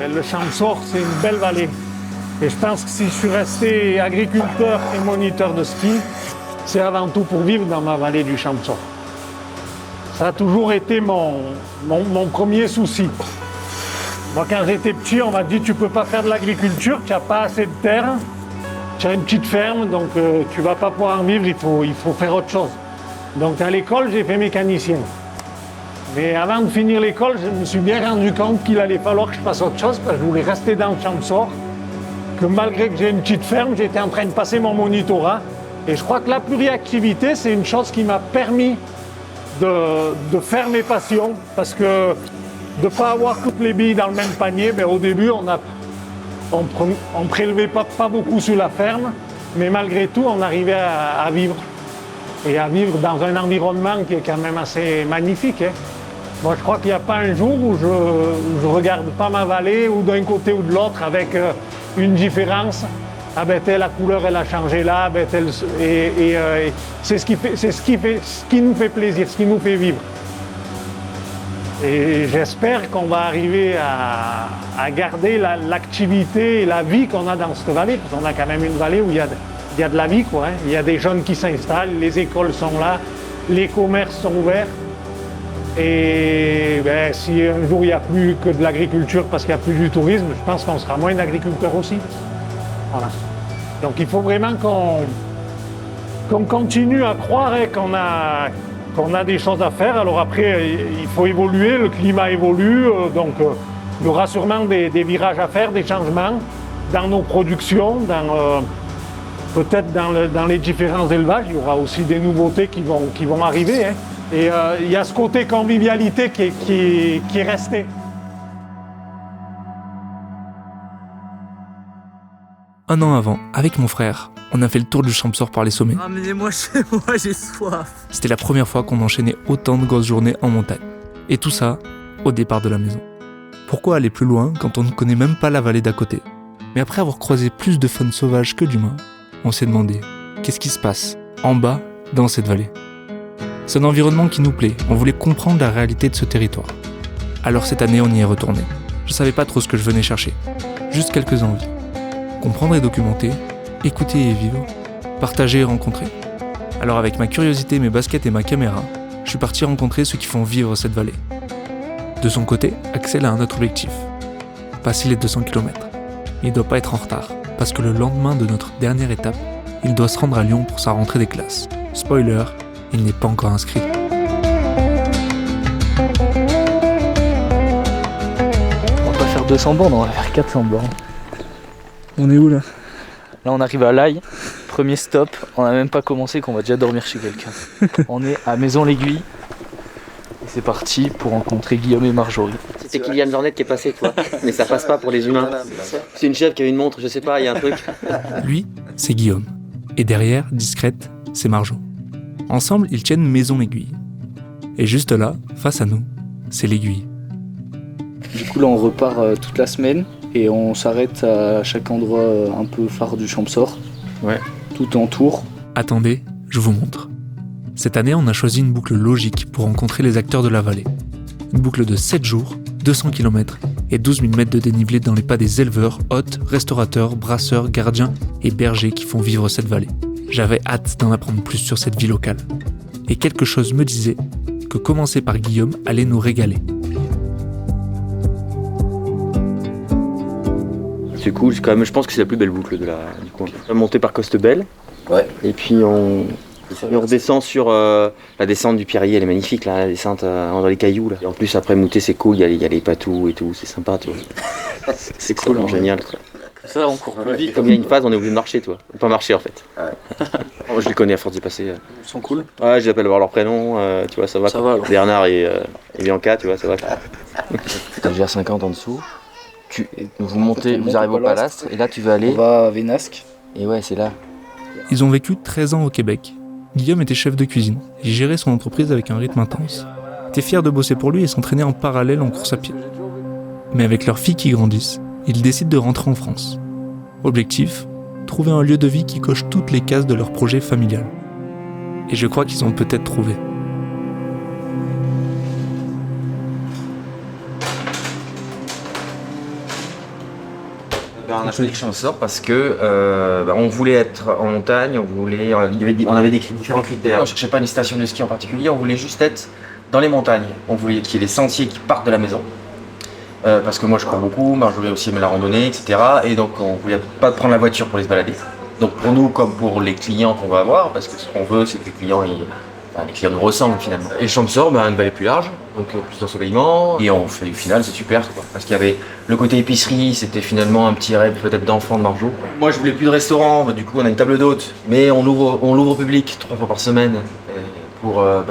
le Champsaur, c'est une belle vallée. Et je pense que si je suis resté agriculteur et moniteur de ski, c'est avant tout pour vivre dans ma vallée du Champsaur. Ça a toujours été mon premier souci. Moi, quand j'étais petit, on m'a dit tu ne peux pas faire de l'agriculture, tu n'as pas assez de terre, tu as une petite ferme, donc tu ne vas pas pouvoir en vivre, il faut faire autre chose. Donc à l'école, j'ai fait mécanicien. Mais avant de finir l'école, je me suis bien rendu compte qu'il allait falloir que je fasse autre chose, parce que je voulais rester dans le Champsaur, que malgré que j'ai une petite ferme, j'étais en train de passer mon monitorat. Et je crois que la pluriactivité, c'est une chose qui m'a permis de faire mes passions, parce que de ne pas avoir toutes les billes dans le même panier, mais au début, on prélevait pas beaucoup sur la ferme, mais malgré tout, on arrivait à vivre. Et à vivre dans un environnement qui est quand même assez magnifique. Hein. Moi, je crois qu'il n'y a pas un jour où je ne regarde pas ma vallée, ou d'un côté ou de l'autre, avec une différence. Ah ben, la couleur, elle a changé là, ben, c'est ce qui nous fait plaisir, ce qui nous fait vivre. Et j'espère qu'on va arriver à garder l'activité et la vie qu'on a dans cette vallée, parce qu'on a quand même une vallée où il y a de la vie, quoi. Hein. Il y a des jeunes qui s'installent, les écoles sont là, les commerces sont ouverts. Et ben, si un jour il n'y a plus que de l'agriculture parce qu'il n'y a plus du tourisme, je pense qu'on sera moins d'agriculteurs aussi. Voilà. Donc il faut vraiment qu'on continue à croire et qu'on a des choses à faire. Alors après, il faut évoluer, le climat évolue, donc il y aura sûrement des virages à faire, des changements dans nos productions, peut-être dans les différents élevages. Il y aura aussi des nouveautés qui vont arriver. Hein. Et il y a ce côté convivialité qui est resté. Un an avant, avec mon frère, on a fait le tour du Champsaur par les sommets. Ramenez-moi chez moi, j'ai soif. C'était la première fois qu'on enchaînait autant de grosses journées en montagne. Et tout ça, au départ de la maison. Pourquoi aller plus loin quand on ne connaît même pas la vallée d'à côté ? Mais après avoir croisé plus de faune sauvage que d'humains, on s'est demandé, qu'est-ce qui se passe en bas, dans cette vallée ? C'est un environnement qui nous plaît, on voulait comprendre la réalité de ce territoire. Alors cette année, on y est retourné. Je savais pas trop ce que je venais chercher, juste quelques envies. Comprendre et documenter, écouter et vivre, partager et rencontrer. Alors avec ma curiosité, mes baskets et ma caméra, je suis parti rencontrer ceux qui font vivre cette vallée. De son côté, Axel a un autre objectif, passer les 200 km. Il ne doit pas être en retard, parce que le lendemain de notre dernière étape, il doit se rendre à Lyon pour sa rentrée des classes. Spoiler, il n'est pas encore inscrit. On va pas faire 200 bornes, on va faire 400 bornes. On est où là ? Là on arrive à l'Aille, premier stop, on n'a même pas commencé qu'on va déjà dormir chez quelqu'un. On est à Maison-l'Aiguille et c'est parti pour rencontrer Guillaume et Marjorie. C'était Kylian Jornet qui est passé, toi. Mais ça passe pas pour les humains. C'est une chèvre qui a une montre, je sais pas, il y a un truc. Lui, c'est Guillaume. Et derrière, discrète, c'est Marjo. Ensemble, ils tiennent Maison-l'Aiguille. Et juste là, face à nous, c'est l'Aiguille. Du coup là on repart toute la semaine et on s'arrête à chaque endroit un peu phare du Champsaur. Ouais. Tout en tour. Attendez, je vous montre. Cette année, on a choisi une boucle logique pour rencontrer les acteurs de la vallée. Une boucle de 7 jours, 200 km et 12 000 mètres de dénivelé dans les pas des éleveurs, hôtes, restaurateurs, brasseurs, gardiens et bergers qui font vivre cette vallée. J'avais hâte d'en apprendre plus sur cette vie locale. Et quelque chose me disait que commencer par Guillaume allait nous régaler. C'est cool, quand même, je pense que c'est la plus belle boucle du coin. On va monter par Costebelle. Ouais. Et puis on redescend sur la descente du Pierrier, elle est magnifique là, la descente dans les cailloux là. Et en plus après Moutet c'est cool, il y a les patous et tout, c'est sympa tu vois. C'est cool, hein, génial quoi. Ça on court plus vite. Comme il y a une phase on est obligé de marcher toi, pas marcher en fait. Ouais. Moi, je les connais à force d'y passer. Ils sont cool. Ouais, je les appelle par leur prénom, tu vois ça va. Ça va alors. Bernard et Bianca, tu vois ça va. T'as déjà 50 en dessous. Vous montez, vous arrivez au Palastre et là tu veux aller. On va à Vénasque. Et ouais, c'est là. Ils ont vécu 13 ans au Québec. Guillaume était chef de cuisine. Il gérait son entreprise avec un rythme intense. Il était fier de bosser pour lui et s'entraîner en parallèle en course à pied. Mais avec leurs filles qui grandissent, ils décident de rentrer en France. Objectif, trouver un lieu de vie qui coche toutes les cases de leur projet familial. Et je crois qu'ils ont peut-être trouvé. On a choisi Champsaur parce que on voulait être en montagne, on avait des différents critères. On ne cherchait pas une station de ski en particulier, on voulait juste être dans les montagnes. On voulait qu'il y ait des sentiers qui partent de la maison. Parce que moi je cours beaucoup, Marjorie aussi aimait la randonnée, etc. Et donc on ne voulait pas prendre la voiture pour les se balader. Donc pour nous comme pour les clients qu'on va avoir, parce que ce qu'on veut c'est que les clients nous ressemblent finalement. Et Champsaur, une vallée plus large, donc plus d'ensoleillement. Et on fait du final, c'est super quoi. Parce qu'il y avait le côté épicerie, c'était finalement un petit rêve peut-être d'enfant de Marjo. Moi je voulais plus de restaurant, du coup on a une table d'hôtes, mais on l'ouvre au public 3 fois par semaine.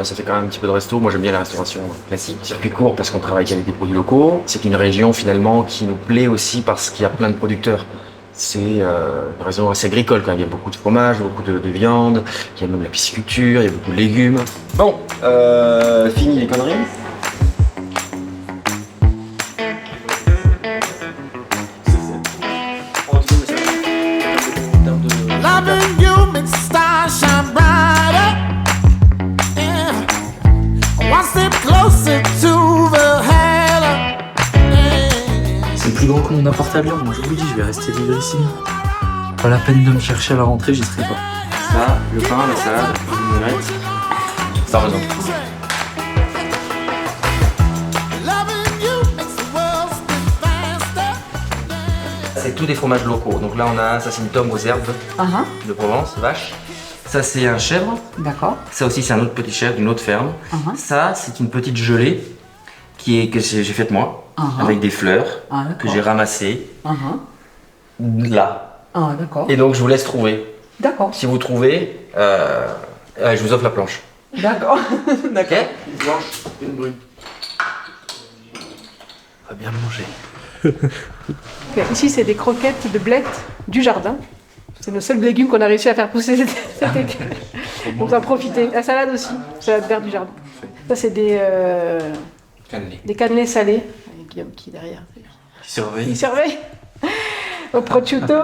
Ça fait quand même un petit peu de resto. Moi j'aime bien la restauration classique. Circuit court parce qu'on travaille avec des produits locaux. C'est une région finalement qui nous plaît aussi parce qu'il y a plein de producteurs. C'est une région assez agricole quand même. Il y a beaucoup de fromage, beaucoup de viande, il y a même la pisciculture, il y a beaucoup de légumes. Bon, fini les conneries. C'est plus grand que mon appart à Lyon, moi je vous dis, je vais rester vivre ici. Pas la peine de me chercher à la rentrée, j'y serai pas. Ça, le pain, la salade, les vinaigrette. Ça a raison. C'est tous des fromages locaux. Donc là on a, ça c'est une tome aux herbes de Provence, vache. Ça c'est un chèvre. D'accord. Ça aussi c'est un autre petit chèvre d'une autre ferme. Ça c'est une petite gelée que j'ai faite moi, avec des fleurs que j'ai ramassées là. Ah, d'accord. Et donc je vous laisse trouver. D'accord. Si vous trouvez, je vous offre la planche. D'accord. D'accord. Ok. Une blanche, une brune. On va bien manger. Okay. Ici, c'est des croquettes de blettes du jardin. C'est le seul légume qu'on a réussi à faire pousser cet été. On va en profiter. La salade aussi, salade verte du jardin. Ça, c'est des cannelés salés. Avec Guillaume qui est derrière. Il surveille. Au prosciutto.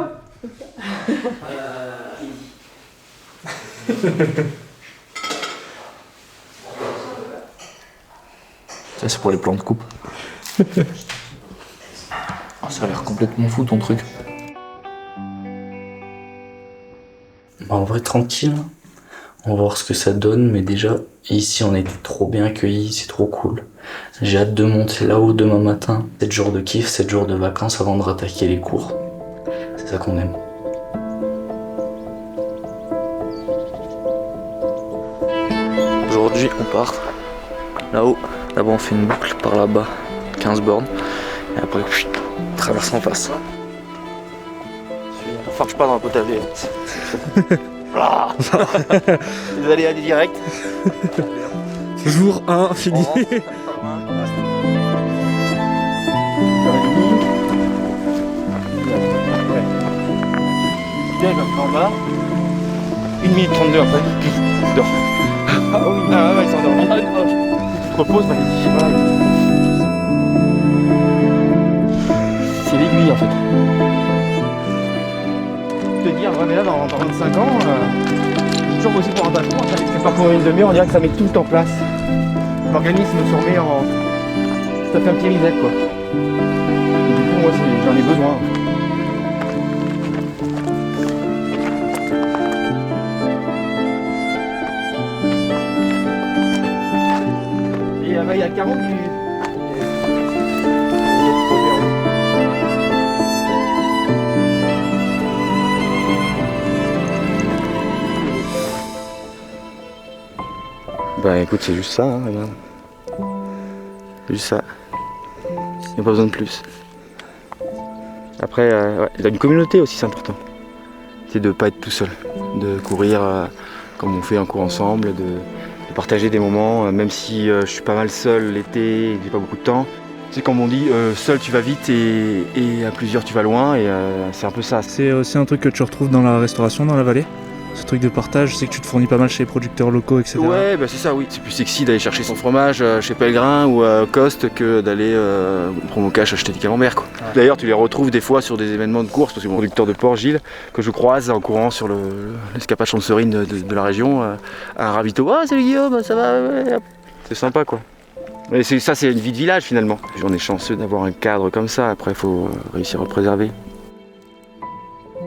Ça, c'est pour les plans de coupe. Ça a l'air complètement fou ton truc. En vrai, tranquille. On va voir ce que ça donne, mais déjà, ici on a été trop bien accueillis, c'est trop cool. J'ai hâte de monter là-haut demain matin. 7 jours de kiff, 7 jours de vacances avant de rattaquer les cours. C'est ça qu'on aime. Aujourd'hui, on part là-haut. Là-bas, on fait une boucle par là-bas, 15 bornes. Et après, on traverse en face. Ne forge pas dans la potager. Vous allez aller direct. Jour 1, fini. Bien comme ça en bas. 1 minute 32 après. Il dort. Ah oui. Ah ouais, il s'est endormi. Tu te reposes, c'est l'aiguille en fait. Te dire, ouais, mais là dans 25 ans, j'ai toujours bossé pour un patron. Tu parcours une demi-heure, on dirait que ça met tout en place. L'organisme se remet en. Ça fait un petit reset quoi. Et du coup, moi j'en ai besoin. Et il y a 40 minutes. Bah écoute, c'est juste ça, hein, regarde. C'est juste ça. Il n'y a pas besoin de plus. Après, dans une communauté aussi, c'est important. C'est de ne pas être tout seul. De courir comme on fait un cours ensemble, de partager des moments, même si je suis pas mal seul l'été et que j'ai pas beaucoup de temps. C'est comme on dit, seul tu vas vite et à plusieurs tu vas loin et c'est un peu ça. C'est aussi un truc que tu retrouves dans la restauration, dans la vallée. Ce truc de partage, je sais que tu te fournis pas mal chez les producteurs locaux, etc. Ouais, bah c'est ça, oui. C'est plus sexy d'aller chercher son fromage chez Pellegrin ou Coste que d'aller promo cash acheter des camemberts, quoi. Ouais. D'ailleurs, tu les retrouves des fois sur des événements de course, parce que mon producteur de porc, Gilles, que je croise en courant sur l'escapade Chancerine de la région, à un ravito. Ah, salut Guillaume, ça va ouais. C'est sympa, quoi. Mais ça, c'est une vie de village finalement. On est chanceux d'avoir un cadre comme ça. Après, il faut réussir à le préserver.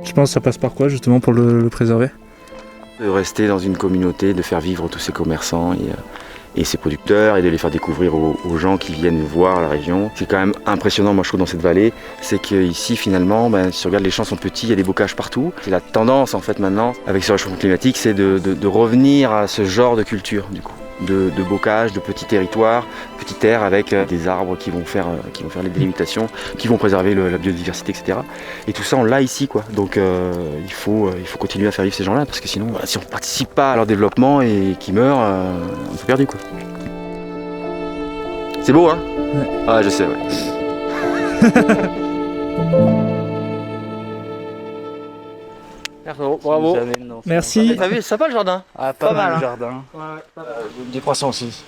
Je pense que ça passe par quoi justement pour le préserver? De rester dans une communauté, de faire vivre tous ces commerçants et ces producteurs et de les faire découvrir aux gens qui viennent voir la région. C'est quand même impressionnant, moi je trouve, dans cette vallée, c'est qu'ici finalement, si tu regardes, les champs sont petits, il y a des bocages partout. C'est la tendance en fait maintenant, avec ce réchauffement climatique, c'est de revenir à ce genre de culture du coup. De bocage, de petits territoires, petites terres avec des arbres qui vont faire les délimitations, qui vont préserver la biodiversité, etc. Et tout ça, on l'a ici, quoi. Donc il faut continuer à faire vivre ces gens-là, parce que sinon, si on ne participe pas à leur développement et qu'ils meurent, on est perdu, quoi. C'est beau, hein? Ouais. Ah, je sais, ouais. Bravo. Merci. T'as vu, c'est sympa le jardin? Ah, Pas mal, le hein. jardin. Des croissants aussi.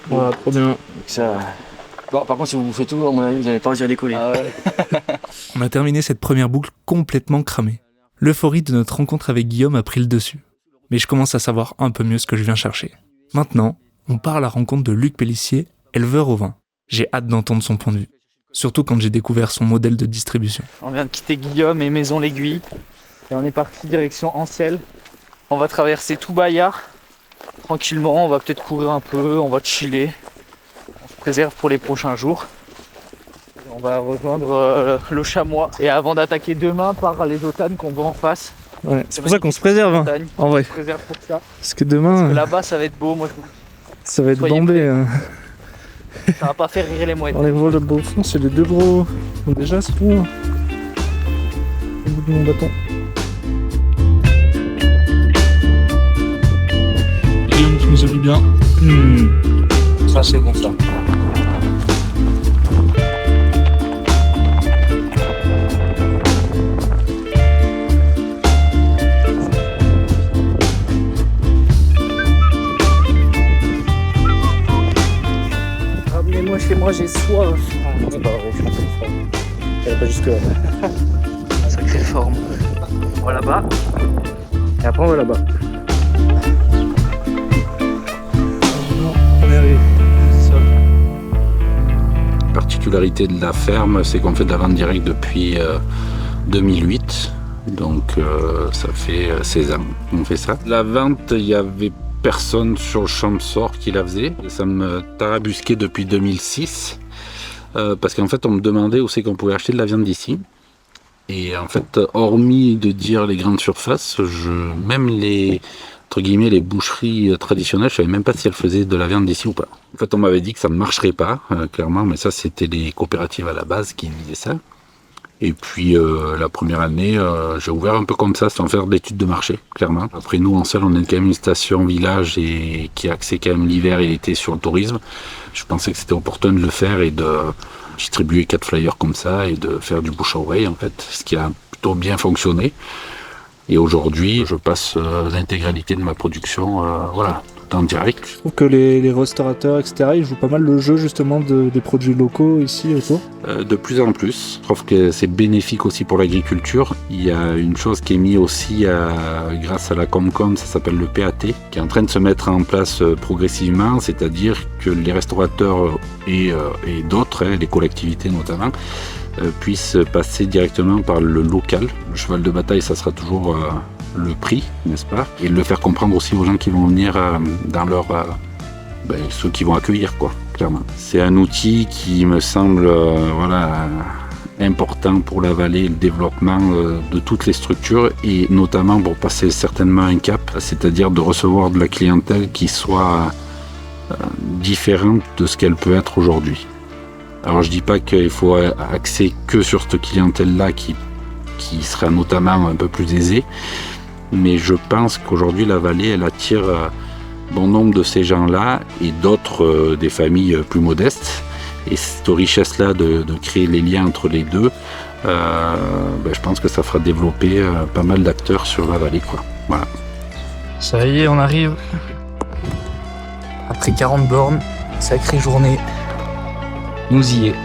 Voilà, trop bien. Ça... Bon, par contre, si vous faites tout, à mon avis, vous n'allez pas réussir à décoller. Ah ouais. On a terminé cette première boucle complètement cramée. L'euphorie de notre rencontre avec Guillaume a pris le dessus. Mais je commence à savoir un peu mieux ce que je viens chercher. Maintenant, on part à la rencontre de Luc Pellissier, éleveur au vin. J'ai hâte d'entendre son point de vue. Surtout quand j'ai découvert son modèle de distribution. On vient de quitter Guillaume et Maison l'Aiguille. Et on est parti direction Anciel. On va traverser tout Bayard. Tranquillement, on va peut-être courir un peu, on va chiller. On se préserve pour les prochains jours. Et on va rejoindre le Chamois. Et avant d'attaquer demain par les Autanes qu'on voit en face. Ouais, c'est pour ça qu'on se préserve, hein, Montagne. en vrai. On se préserve pour ça. Parce que demain, Là-bas, ça va être beau. Moi, ça va être soyez bombé. Hein. ça va pas faire rire les mouettes. On les voit là-bas au fond, c'est les deux gros. Bon, déjà, c'est tout. Hein. Au bout de mon bâton. Guillaume, tu nous as vu bien. Ça, c'est bon, ça. Ramenez-moi chez moi, j'ai soif. C'est pas vrai, je suis soif. Elle pas jusque là. Sacrée forme. On va là-bas. Et après, on va là-bas. On est arrivé. La particularité de la ferme, c'est qu'on fait de la vente directe depuis 2008. Donc ça fait 16 ans qu'on fait ça. La vente, il y avait personne sur le champ de sort qui la faisait. Ça me tarabusquait depuis 2006. Parce qu'en fait, on me demandait où c'est qu'on pouvait acheter de la viande d'ici. Et en fait, hormis de dire les grandes surfaces, même les, entre guillemets, les boucheries traditionnelles, je savais même pas si elles faisaient de la viande d'ici ou pas. En fait, on m'avait dit que ça ne marcherait pas, clairement, mais ça, c'était les coopératives à la base qui disaient ça. Et puis, la première année, j'ai ouvert un peu comme ça, sans faire d'études de marché, clairement. Après, nous, en Anciel, on est quand même une station village et qui a axé quand même l'hiver et l'été sur le tourisme. Je pensais que c'était opportun de le faire et de distribuer 4 flyers comme ça et de faire du bouche à oreille, en fait, ce qui a plutôt bien fonctionné. Et aujourd'hui, je passe l'intégralité de ma production, voilà, tout en direct. Je trouve que les restaurateurs, etc., ils jouent pas mal le jeu justement des produits locaux ici autour. De plus en plus. Je trouve que c'est bénéfique aussi pour l'agriculture. Il y a une chose qui est mise aussi grâce à la Comcom, ça s'appelle le PAT, qui est en train de se mettre en place progressivement, c'est-à-dire que les restaurateurs et d'autres, les collectivités notamment, puissent passer directement par le local. Le cheval de bataille, ça sera toujours le prix, n'est-ce pas? Et le faire comprendre aussi aux gens qui vont venir dans leur... ceux qui vont accueillir, quoi, clairement. C'est un outil qui me semble important pour la vallée et le développement de toutes les structures et notamment pour passer certainement un cap, c'est-à-dire de recevoir de la clientèle qui soit différente de ce qu'elle peut être aujourd'hui. Alors je dis pas qu'il faut axer que sur cette clientèle-là qui sera notamment un peu plus aisée, mais je pense qu'aujourd'hui la vallée elle attire bon nombre de ces gens-là et d'autres des familles plus modestes. Et cette richesse-là de créer les liens entre les deux, je pense que ça fera développer pas mal d'acteurs sur la vallée, quoi. Voilà. Ça y est, on arrive. Après 40 bornes, sacrée journée. Nous y est.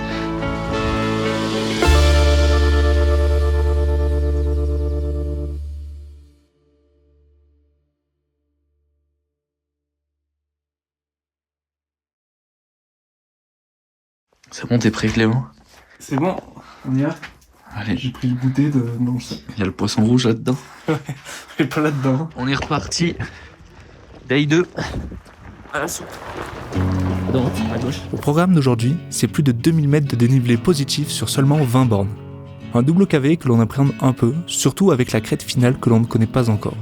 C'est bon, t'es prêt, Clément? C'est bon, on y va. Allez, J'ai pris le goûter de... Non, ça... il y a le poisson rouge là-dedans. Et pas là-dedans. On est reparti. Day 2. À la soupe. Donc, à gauche. Au programme d'aujourd'hui, c'est plus de 2000 mètres de dénivelé positif sur seulement 20 bornes. Un double KV que l'on appréhende un peu, surtout avec la crête finale que l'on ne connaît pas encore.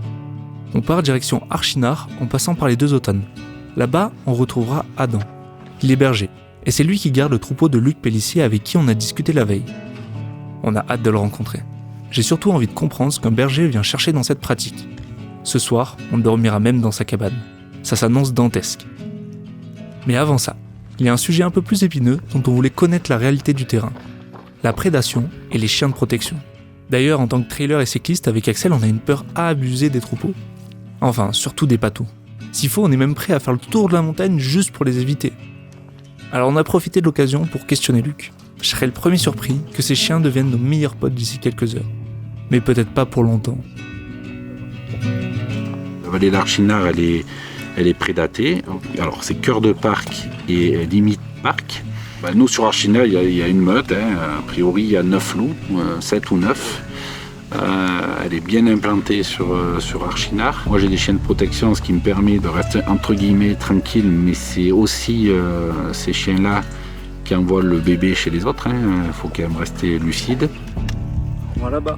On part direction Archinard en passant par les 2 Autanes. Là-bas, on retrouvera Adam. Il est berger, et c'est lui qui garde le troupeau de Luc Pellissier avec qui on a discuté la veille. On a hâte de le rencontrer. J'ai surtout envie de comprendre ce qu'un berger vient chercher dans cette pratique. Ce soir, on dormira même dans sa cabane. Ça s'annonce dantesque. Mais avant ça, il y a un sujet un peu plus épineux dont on voulait connaître la réalité du terrain. La prédation et les chiens de protection. D'ailleurs, en tant que trailer et cycliste, avec Axel, on a une peur à abuser des troupeaux. Enfin, surtout des patous. S'il faut, on est même prêt à faire le tour de la montagne juste pour les éviter. Alors on a profité de l'occasion pour questionner Luc. Je serais le premier surpris que ces chiens deviennent nos meilleurs potes d'ici quelques heures. Mais peut-être pas pour longtemps. La vallée d'Archinard, elle est prédatée. Alors c'est cœur de parc et limite parc. Nous sur Archinard, il y a une meute. A priori, il y a 9 loups, 7 ou 9. Elle est bien implantée sur Archinard. Moi j'ai des chiens de protection, ce qui me permet de rester entre guillemets tranquille, mais c'est aussi ces chiens-là qui envoient le bébé chez les autres. Il faut quand même rester lucide. Voilà là-bas.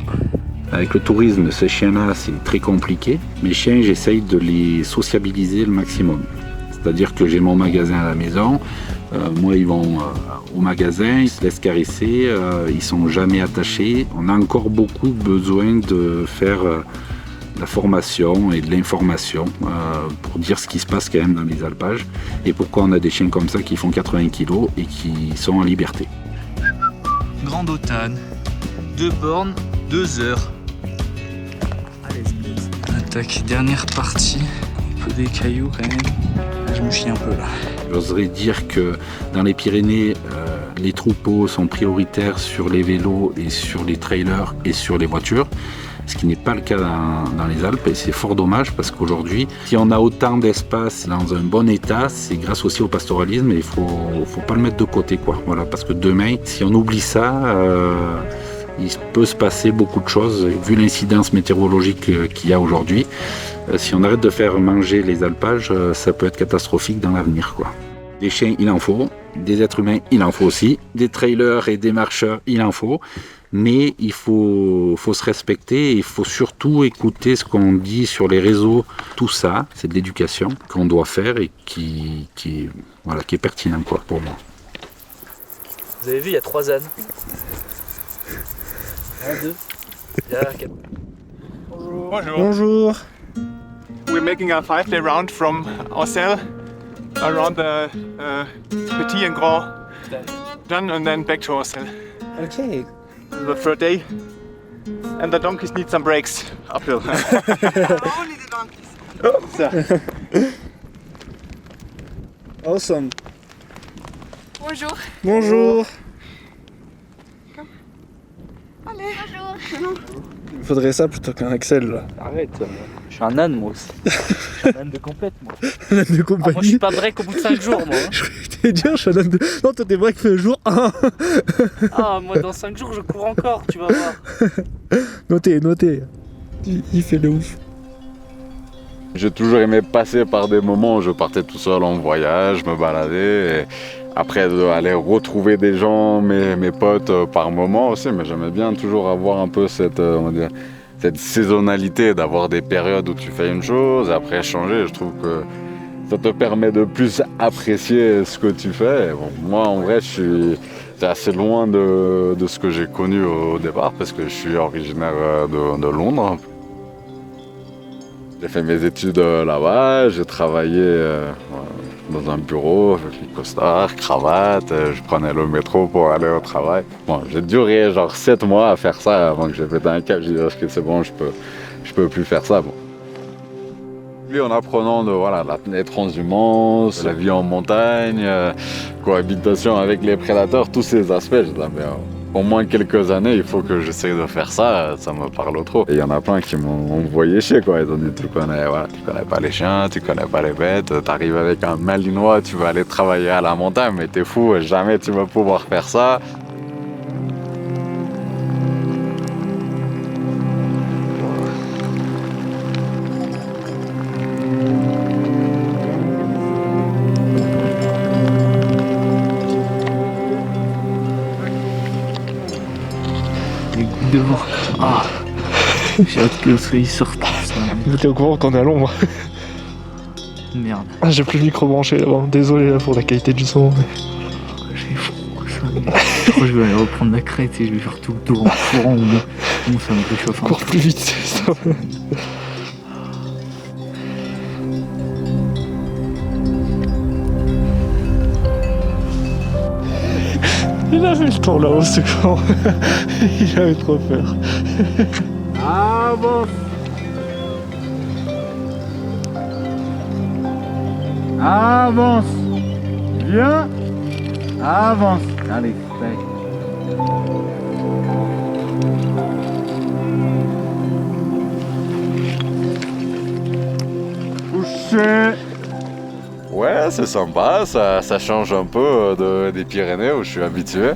Avec le tourisme, ces chiens-là, c'est très compliqué. Mes chiens, j'essaye de les sociabiliser le maximum. C'est-à-dire que j'ai mon magasin à la maison. Moi, ils vont au magasin, ils se laissent caresser, ils sont jamais attachés. On a encore beaucoup besoin de faire la formation et de l'information pour dire ce qui se passe quand même dans les alpages et pourquoi on a des chiens comme ça qui font 80 kg et qui sont en liberté. Grande Autane, 2 bornes, 2 heures. Allez, attaque, dernière partie. Un peu des cailloux quand même. Là, je me chie un peu là. J'oserais dire que dans les Pyrénées, les troupeaux sont prioritaires sur les vélos et sur les trailers et sur les voitures. Ce qui n'est pas le cas dans les Alpes et c'est fort dommage parce qu'aujourd'hui, si on a autant d'espace dans un bon état, c'est grâce aussi au pastoralisme et il faut pas le mettre de côté, quoi. Voilà, parce que demain, si on oublie ça, il peut se passer beaucoup de choses vu l'incidence météorologique qu'il y a aujourd'hui. Si on arrête de faire manger les alpages, ça peut être catastrophique dans l'avenir, quoi. Des chiens, il en faut. Des êtres humains, il en faut aussi. Des trailers et des marcheurs, il en faut. Mais il faut se respecter et il faut surtout écouter ce qu'on dit sur les réseaux. Tout ça, c'est de l'éducation qu'on doit faire et qui est pertinent, quoi, pour moi. Vous avez vu, il y a 3 ânes. 1, 2, il y a 4. Bonjour. Bonjour. We're making a 5-day round from Orcelles around the Petit and Grand done and then back to Orcelles. Okay. The third day. And the donkeys need some breaks uphill. Only the donkeys. So. Awesome. Bonjour. Bonjour. Allez. Bonjour. Il faudrait ça plutôt qu'un Axel là. Arrête, je suis un âne moi aussi. Je suis un âne de compète moi. Un âne de compagnie. Moi je suis pas break au bout de 5 jours moi. Je croyais que t'allais dire, je suis un âne de... Non, toi t'es break fait le jour 1. Ah moi dans 5 jours je cours encore, tu vas voir. Notez. Il fait le ouf. J'ai toujours aimé passer par des moments où je partais tout seul en voyage, me balader. Et après, aller retrouver des gens, mes potes par moment aussi. Mais j'aimais bien toujours avoir un peu cette saisonnalité, d'avoir des périodes où tu fais une chose, et après changer. Je trouve que ça te permet de plus apprécier ce que tu fais. Et bon, moi, en vrai, c'est assez loin de ce que j'ai connu au départ, parce que je suis originaire de Londres. J'ai fait mes études là-bas, j'ai travaillé dans un bureau avec les costards, cravate, je prenais le métro pour aller au travail. Bon, j'ai duré genre 7 mois à faire ça avant que j'ai pété un câble. J'ai dit que c'est bon, je peux plus faire ça. Bon. Puis en apprenant les transhumances, la vie en montagne, cohabitation avec les prédateurs, tous ces aspects, je disais, mais au moins quelques années, il faut que j'essaye de faire ça, ça me parle trop. Et il y en a plein qui m'ont envoyé chier, quoi. Ils ont dit, tu connais pas les chiens, tu connais pas les bêtes, t'arrives avec un malinois, tu vas aller travailler à la montagne, mais t'es fou, jamais tu vas pouvoir faire ça. devant. Ah, j'ai hâte que le soleil sorte. T'es au courant qu'on est à l'ombre. Merde. Ah, j'ai plus le micro branché là-bas. Désolé là pour la qualité du son. J'ai froid, ça. Je crois que je vais aller reprendre la crête et je vais faire tout le tour en courant ou bien. Bon, ça me réchauffe un Cours peu. plus vite, c'est ça. Il a fait le tour là-haut, ce con. Il avait trop peur. Avance. Avance. Viens. Avance. Allez, tac. Touché. Ouais, c'est sympa, ça change un peu des Pyrénées où je suis habitué.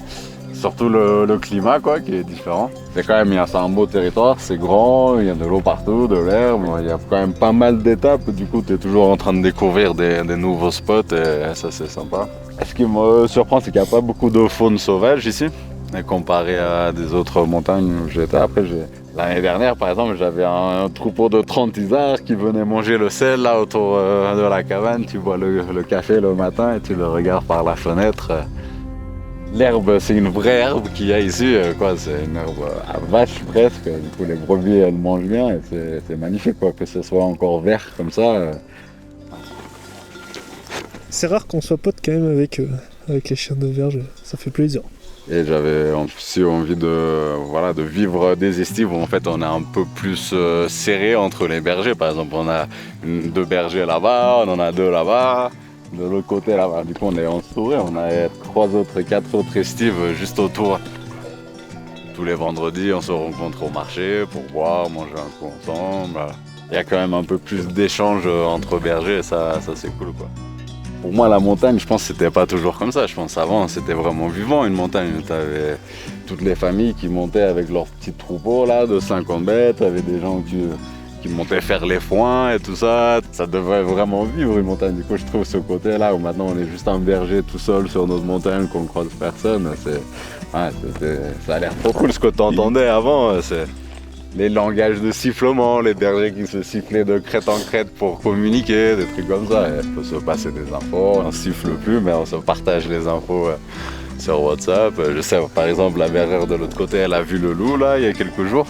Surtout le climat quoi, qui est différent. C'est un beau territoire, c'est grand, il y a de l'eau partout, de l'herbe, il y a quand même pas mal d'étapes. Du coup, tu es toujours en train de découvrir des nouveaux spots et ça c'est sympa. Ce qui me surprend, c'est qu'il n'y a pas beaucoup de faune sauvage ici, comparé à des autres montagnes où j'étais. Après, l'année dernière, par exemple, j'avais un troupeau de 30 isards qui venaient manger le sel là autour de la cabane. Tu bois le café le matin et tu le regardes par la fenêtre. L'herbe, c'est une vraie herbe qu'il y a ici, c'est une herbe à vache presque. Du coup, les brebis, elles mangent bien et c'est magnifique quoi, que ce soit encore vert comme ça. C'est rare qu'on soit potes quand même avec les chiens d'auberge, ça fait plaisir. Et j'avais aussi envie de vivre des estives où en fait on est un peu plus serré entre les bergers. Par exemple, on a 2 bergers là-bas, on en a 2 là-bas, de l'autre côté là-bas. Du coup, on est entouré, on a 4 autres estives juste autour. Tous les vendredis, on se rencontre au marché pour boire, manger un coup ensemble. Il y a quand même un peu plus d'échanges entre bergers et ça c'est cool quoi. Pour moi, la montagne, je pense que c'était pas toujours comme ça. Je pense avant, c'était vraiment vivant une montagne. Tu avais toutes les familles qui montaient avec leurs petits troupeaux là, de 50 bêtes. Tu avais des gens qui montaient faire les foins et tout ça. Ça devrait vraiment vivre une montagne. Du coup, je trouve ce côté-là où maintenant on est juste un berger tout seul sur notre montagne, qu'on ne croise personne. Ça a l'air trop cool ce que tu entendais avant. Les langages de sifflement, les bergers qui se sifflaient de crête en crête pour communiquer, des trucs comme ça. Il faut se passer des infos, on ne siffle plus, mais on se partage les infos sur WhatsApp. Je sais, par exemple, la bergère de l'autre côté, elle a vu le loup là, il y a quelques jours.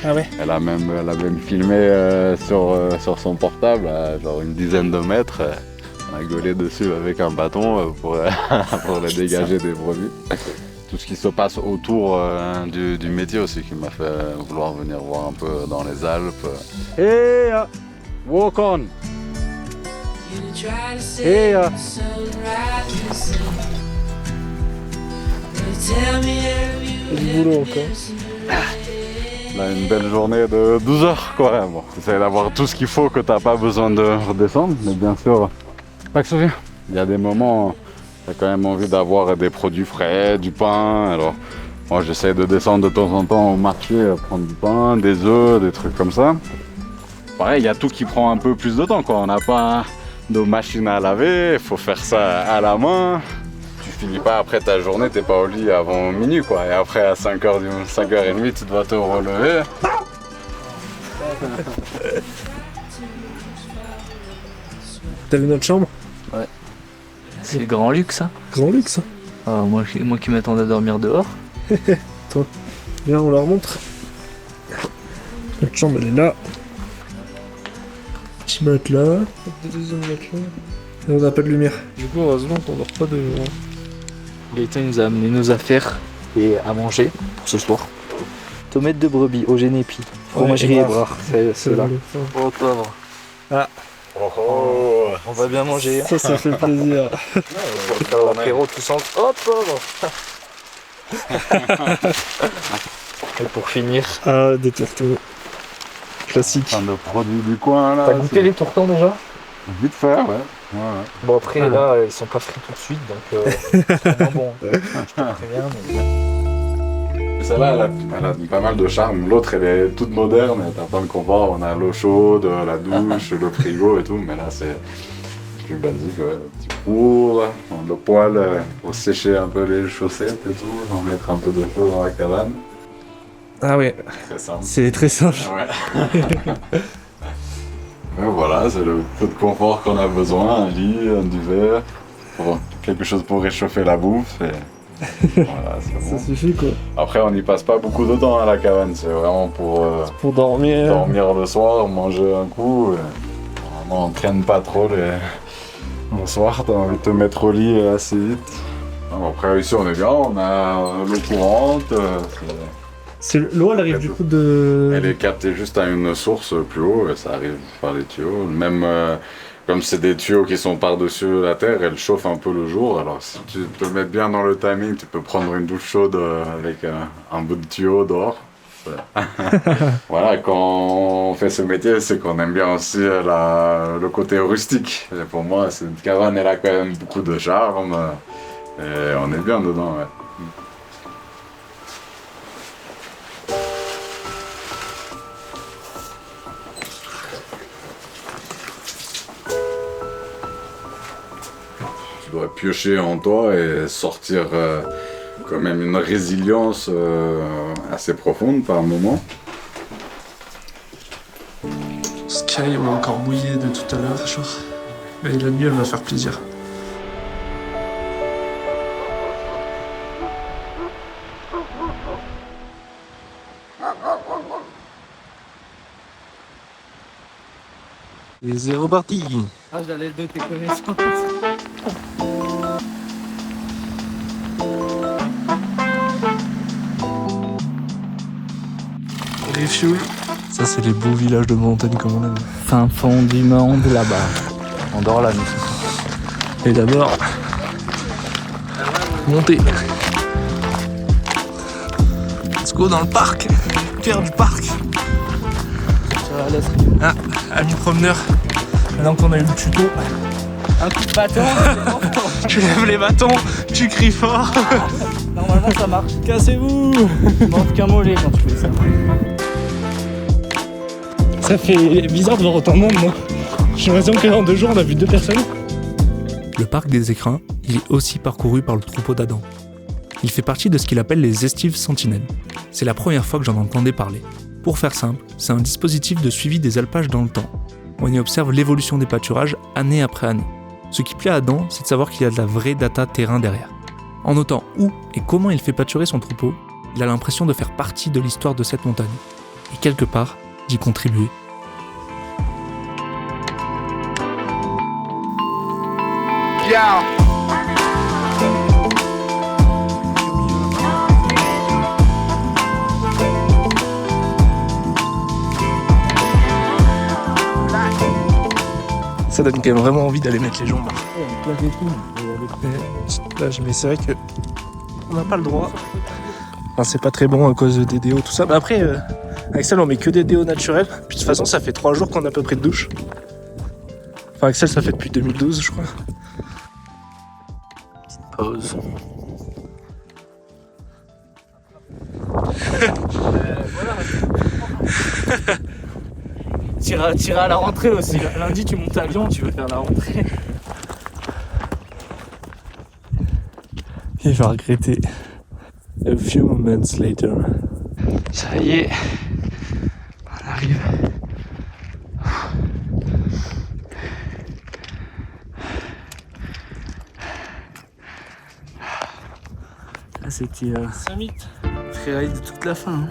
Ah ouais. Elle a même filmé sur son portable, à genre une dizaine de mètres. On a gaulé dessus avec un bâton pour le dégager des brebis. Tout ce qui se passe autour du métier aussi qui m'a fait vouloir venir voir un peu dans les Alpes. Et walk on. Et du boulot encore. On a une belle journée de 12 heures quoi. Bon, j'essaie d'avoir tout ce qu'il faut que t'as pas besoin de redescendre, mais bien sûr, pas que ça vient. Il y a des moments. J'ai quand même envie d'avoir des produits frais, du pain. Alors, moi, j'essaie de descendre de temps en temps au marché, prendre du pain, des œufs, des trucs comme ça. Pareil, il y a tout qui prend un peu plus de temps, quoi. On n'a pas de machine à laver, il faut faire ça à la main. Tu finis pas après ta journée, t'es pas au lit avant minuit, quoi. Et après, à 5h30, tu dois te relever. T'as vu notre chambre? Ouais. C'est le grand luxe, ça. Grand luxe. Ah, moi qui m'attendais à dormir dehors. Toi, viens, on leur montre. Notre chambre, elle est là. Petit matelas. Deuxième matelas. Et on n'a pas de lumière. Du coup, heureusement qu'on dort pas dehors. Gaëtan nous a amené nos affaires et à manger pour ce soir. Tomates de brebis au génépi. Fromagerie Ébrard. C'est ceux-là. Oh, pauvre. Ah. Oh. On va bien manger. Ça fait plaisir. L'apéro tout sans... Oh, pauvre. Et pour finir... Ah, des tourteaux. Classique. Un de produits du coin là. T'as goûté les tourtons déjà? Vite fait, ouais. Bon après là, ils sont pas frits tout de suite, donc c'est moins bon. Je te préviens, mais... Celle-là, elle a pas mal de charme. L'autre, elle est toute moderne, t'as plein de confort. On a l'eau chaude, la douche, le frigo et tout. Mais là, c'est plus basique, ouais. Le petit four, le poêle pour sécher un peu les chaussettes et tout, en mettre un peu de chaud dans la cabane. Ah ouais, Très simple. c'est très simple. Ouais. Ouais, voilà, c'est le peu de confort qu'on a besoin, un lit, un duvet, quelque chose pour réchauffer la bouffe. Et voilà, c'est bon. Ça suffit quoi. Après, on n'y passe pas beaucoup de temps à la cabane, c'est vraiment Pour dormir. dormir le soir, manger un coup. Et vraiment, on traîne pas trop le soir, t'as envie de te mettre au lit assez vite. Après, ici, on est bien, on a l'eau courante. L'eau, elle arrive du coup de... Elle est captée juste à une source plus haut et ça arrive par les tuyaux. Même comme c'est des tuyaux qui sont par-dessus la terre, elle chauffe un peu le jour. Alors si tu te mets bien dans le timing, tu peux prendre une douche chaude avec un bout de tuyau dehors. Voilà, quand on fait ce métier, c'est qu'on aime bien aussi le côté rustique. Et pour moi, cette cabane, elle a quand même beaucoup de charme et on est bien dedans. Ouais. Tu dois piocher en toi et sortir quand même une résilience assez profonde par moment. Sky, on a encore bouillé de tout à l'heure, genre. Mais la nuit, elle va faire plaisir. Et c'est reparti. Ah, j'allais de tes connaissances. Refuel. Ça, c'est les beaux villages de montagne comme on aime. Fin fond du monde là-bas. On dort là, nous. Et d'abord, monter. Let's go dans le parc. Cœur du parc. Ah, ami promeneur. Maintenant qu'on a eu le tuto. Un coup de bâton. Tu lèves les bâtons, tu cries fort. Normalement, ça marche. Cassez-vous. Il manque qu'un mollet quand tu fais ça. Ça fait bizarre de voir autant de monde, moi. J'ai l'impression que en 2 jours, on a vu 2 personnes. Le parc des Écrins, il est aussi parcouru par le troupeau d'Adam. Il fait partie de ce qu'il appelle les estives sentinelles. C'est la première fois que j'en entendais parler. Pour faire simple, c'est un dispositif de suivi des alpages dans le temps. On y observe l'évolution des pâturages année après année. Ce qui plaît à Adam, c'est de savoir qu'il y a de la vraie data terrain derrière. En notant où et comment il fait pâturer son troupeau, il a l'impression de faire partie de l'histoire de cette montagne. Et quelque part, d'y contribuer. Yeah. Ça donne quand même vraiment envie d'aller mettre les jambes. Là, mais c'est vrai que on n'a pas le droit. Enfin, c'est pas très bon à cause des déos, tout ça. Mais après, Axel, on met que des déos naturels. Puis de toute façon, ça fait 3 jours qu'on a à peu près de douche. Enfin, Axel, ça fait depuis 2012, je crois. Petite pause. T'iras à la rentrée aussi. Lundi, tu montes à Lyon, tu veux faire la rentrée. Il va regretter. A few moments later. Ça y est, on arrive. Là, c'était Summit. freeride de toute la fin. Hein.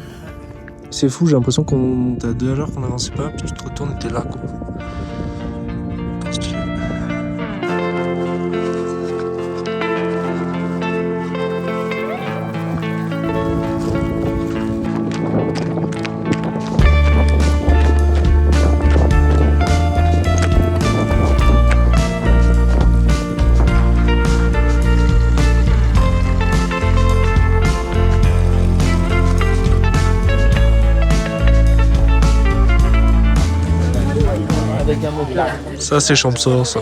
C'est fou, j'ai l'impression qu'on monte à 2 à l'heure, qu'on avançait pas, puis tu te retournes et t'es là, quoi. Trop stylé. Ça, c'est Champsaur, ça.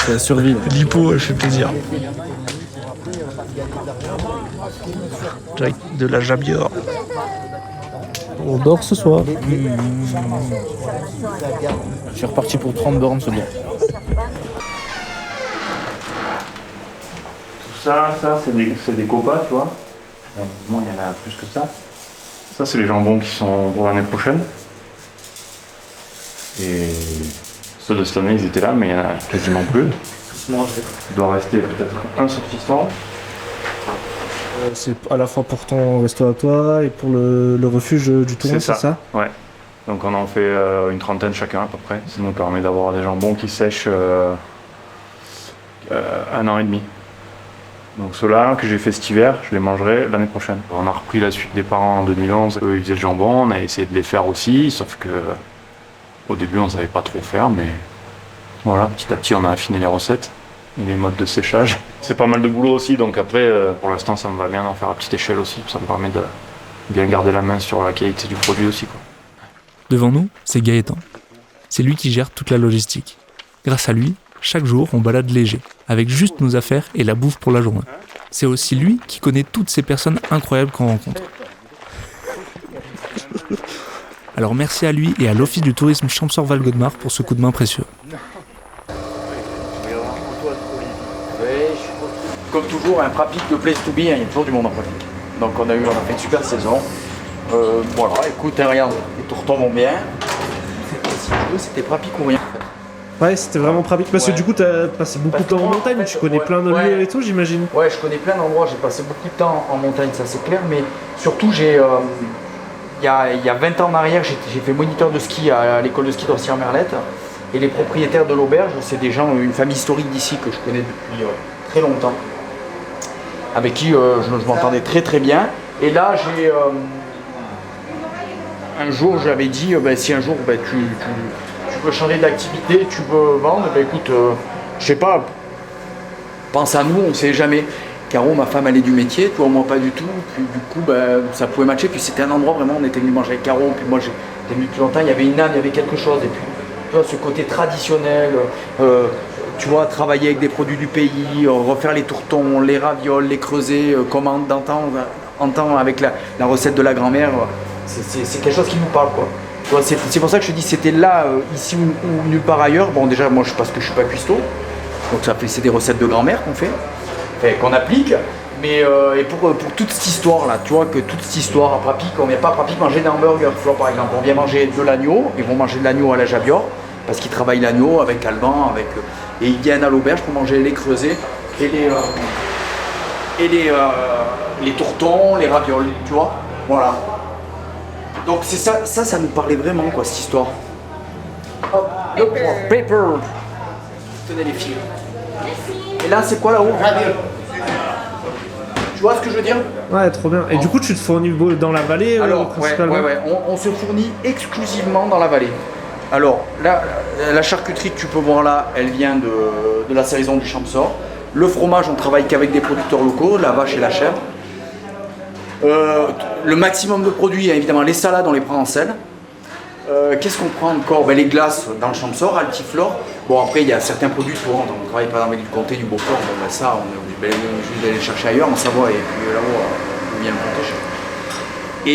C'est la survie. L'hippo, elle fait plaisir. Jack de la Jabior. On dort ce soir. Je suis reparti pour 30 bornes, c'est bon. Ça, c'est des copas, tu vois. Bon, il y en a plus que ça. Ça, c'est les jambons qui sont pour l'année prochaine. Et ceux de cette année, ils étaient là, mais il n'y en a quasiment plus. Il doit rester peut-être un saucisson. C'est à la fois pour ton resto à toi et pour le refuge du Touron, c'est ça? Ouais. Donc on en fait une trentaine chacun à peu près. Ça nous permet d'avoir des jambons qui sèchent 1 an et demi. Donc ceux-là que j'ai fait cet hiver, je les mangerai l'année prochaine. On a repris la suite des parents en 2011. Eux, ils faisaient le jambon, on a essayé de les faire aussi, sauf que au début on savait pas trop faire, mais voilà, petit à petit on a affiné les recettes et les modes de séchage. C'est pas mal de boulot aussi, donc après pour l'instant ça me va bien d'en faire à petite échelle aussi. Ça me permet de bien garder la main sur la qualité du produit aussi, quoi. Devant nous, c'est Gaëtan. C'est lui qui gère toute la logistique. Grâce à lui, chaque jour, on balade léger, avec juste nos affaires et la bouffe pour la journée. C'est aussi lui qui connaît toutes ces personnes incroyables qu'on rencontre. Alors merci à lui et à l'Office du tourisme Champsaur-Val-Godemar pour ce coup de main précieux. Comme toujours, un pratique de place to be, il y a toujours du monde en pratique. Donc on a fait une super saison. Voilà, écoute, regarde, les tourtons vont bien. Si tu veux, c'était pratique ou rien. Ouais, c'était vraiment pratique. Parce que du coup, t'as passé beaucoup de temps en montagne, tu connais plein de lieux et tout, j'imagine. Ouais, je connais plein d'endroits, j'ai passé beaucoup de temps en montagne, ça c'est clair, mais surtout, il y a 20 ans en arrière, j'ai fait moniteur de ski à l'école de ski d'Orsières-Merlette. Et les propriétaires de l'auberge, c'est des gens, une famille historique d'ici que je connais depuis très longtemps, avec qui je m'entendais très très bien. Et là, un jour, j'avais dit, si un jour tu veux changer d'activité, tu veux vendre, écoute, je sais pas, pense à nous, on sait jamais. Caro, ma femme, elle est du métier, toi, moi pas du tout. Puis du coup, ça pouvait matcher. Puis c'était un endroit vraiment, on était venu manger avec Caro. Puis moi, j'étais venu depuis longtemps, il y avait une âme, il y avait quelque chose. Et puis, tu vois, ce côté traditionnel, tu vois, travailler avec des produits du pays, refaire les tourtons, les ravioles, les creusets, comme d'antan avec la recette de la grand-mère. C'est quelque chose qui nous parle, quoi. C'est pour ça que je te dis, c'était là, ici ou nulle part ailleurs. Bon, déjà, moi, parce que je suis pas cuistot, donc c'est des recettes de grand-mère qu'on fait, qu'on applique. Mais et pour toute cette histoire-là, tu vois, que toute cette histoire à Prapic, on vient pas à Prapic manger des hamburgers, tu vois, par exemple. On vient manger de l'agneau, ils vont manger de l'agneau à la Javior, parce qu'ils travaillent l'agneau avec Alban, et ils viennent à l'auberge pour manger les creusets et les tourtons, les ravioles, tu vois, voilà. Donc c'est ça nous parlait vraiment, quoi, cette histoire. Hop, le paper. Tenez les filles. Et là, c'est quoi là-haut? Tu vois ce que je veux dire? Ouais, trop bien. Et du coup, tu te fournis dans la vallée? Alors, principalement. Ouais. On se fournit exclusivement dans la vallée. Alors, là, la charcuterie que tu peux voir là, elle vient de la saison du Champsaur. Le fromage, on travaille qu'avec des producteurs locaux, la vache et la chèvre. Le maximum de produits, évidemment, les salades, on les prend en sel. Qu'est-ce qu'on prend encore? Les glaces dans le Champsaur, Altiflore. Bon, après, il y a certains produits, souvent, on travaille par exemple avec du comté, du Beaufort. Bon, ça, on est obligé d'aller chercher ailleurs, en Savoie, et puis là-haut, on vient le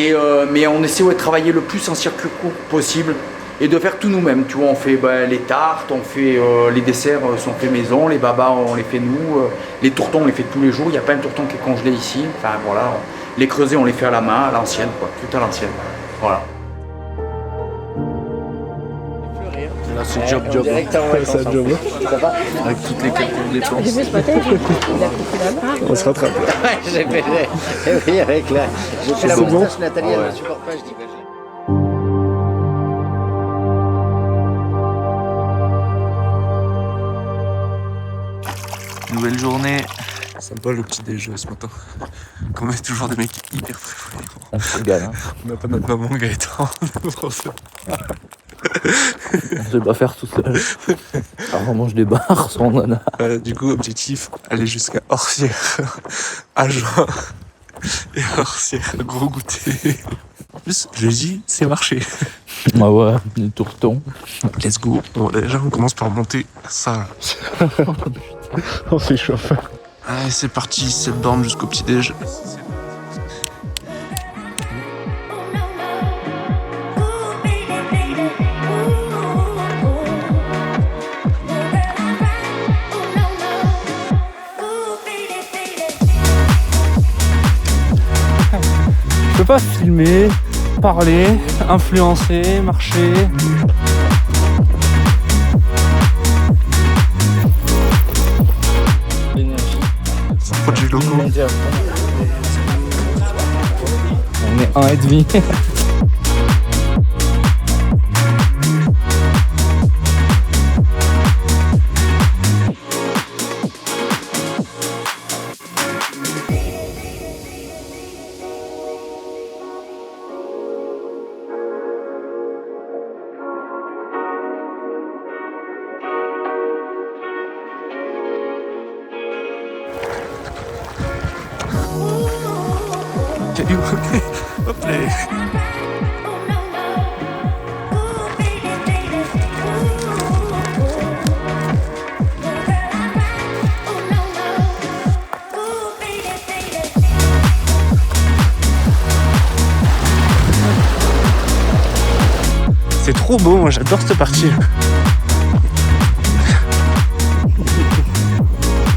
comté. Mais on essaie de travailler le plus en circuit court possible et de faire tout nous-mêmes. Tu vois, on fait les tartes, on fait les desserts sont faits maison, les babas, on les fait nous, les tourtons, on les fait tous les jours. Il n'y a pas un tourton qui est congelé ici. Enfin, voilà. Les creusets, on les fait à la main, à l'ancienne, quoi. Tout à l'ancienne. Voilà. Là, c'est job. C'est un job. Ça va? Avec toutes les quelques dépenses. J'ai vu ce matin, il a coupé la main. On se rattrape. J'ai fait oui, avec j'ai fait la moustache, Nathalie, elle ne supporte pas, je dis Nouvelle journée. Sympa le petit déj ce matin. Qu'on met toujours des mecs hyper préférés. On se régale. Hein. On n'a pas notre maman Gaëtan. On sait pas faire tout seul. Alors on mange des bars, on en a. Du coup, objectif, aller jusqu'à Orsières, Agen et Orsières, gros goûter. En plus, je dis, c'est marché. Ah ouais, les tourtons. Let's go. Bon, déjà, on commence par monter ça. On s'échauffe. Allez, c'est parti, 7 bornes jusqu'au petit-déj. Je peux pas filmer parler, influencer, marcher. Produits locaux. On est 1,5. Hop là. C'est trop beau, moi j'adore cette partie.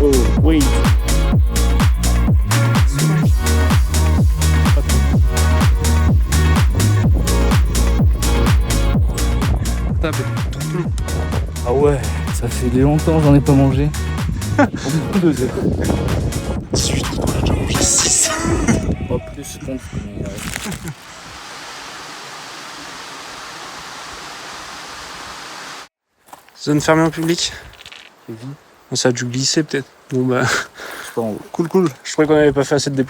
Oh, oui. Ah ouais, ça fait longtemps que j'en ai pas mangé. 2 heures. 18, on a déjà mangé 6. Pas plus, je pense. Mais Zone fermée en public. Ça a dû glisser peut-être. Bon bah. Cool. Je croyais qu'on avait pas fait assez de D+.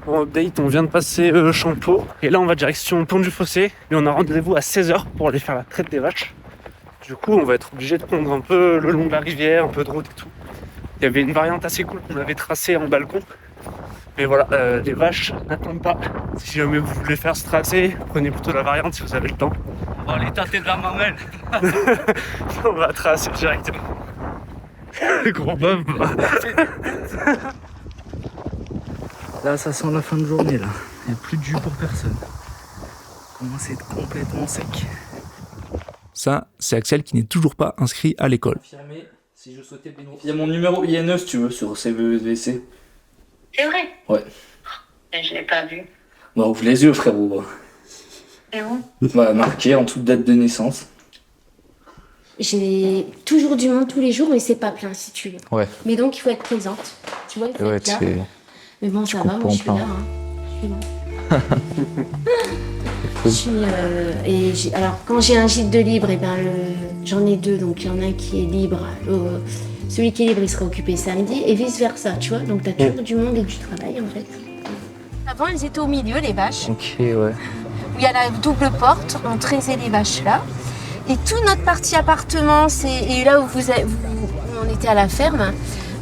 Bon, update, on vient de passer Champeau. Et là, on va direction Pont du Fossé. Et on a rendez-vous à 16h pour aller faire la traite des vaches. Du coup, on va être obligé de prendre un peu le long de la rivière, un peu de route et tout. Il y avait une variante assez cool qu'on avait tracée en balcon. Mais voilà, les vaches n'attendent pas. Si jamais vous voulez faire ce tracé, prenez plutôt la variante si vous avez le temps. on va aller tâter de la mamelle. On va tracer directement. Gros bœuf. Là, ça sent la fin de journée, là. Il n'y a plus de jus pour personne. On commence à être complètement sec. Ça, c'est Axel qui n'est toujours pas inscrit à l'école. Si je souhaitais bénéficier. Il y a mon numéro INE si tu veux sur CVEVC. C'est vrai? Ouais. Je l'ai pas vu. Bah ouvre les yeux frérot. Et où? Bah marqué en toute date de naissance. J'ai toujours du monde tous les jours, mais c'est pas plein si tu veux. Ouais. Mais donc il faut être présente. Tu vois, il faut Ouais, être là. c'est... Mais bon, ça va, moi je suis là. Hein. Je suis là. Alors, quand j'ai un gîte de libre, et ben, j'en ai deux. Donc, il y en a un qui est libre. Celui qui est libre, il sera occupé samedi. Et vice-versa, tu vois. Donc, tu as toujours du monde et du travail, en fait. Avant, elles étaient au milieu, les vaches. Ok, ouais. Où il y a la double porte. On traisait les vaches là. Et toute notre partie appartement, et là où on était à la ferme,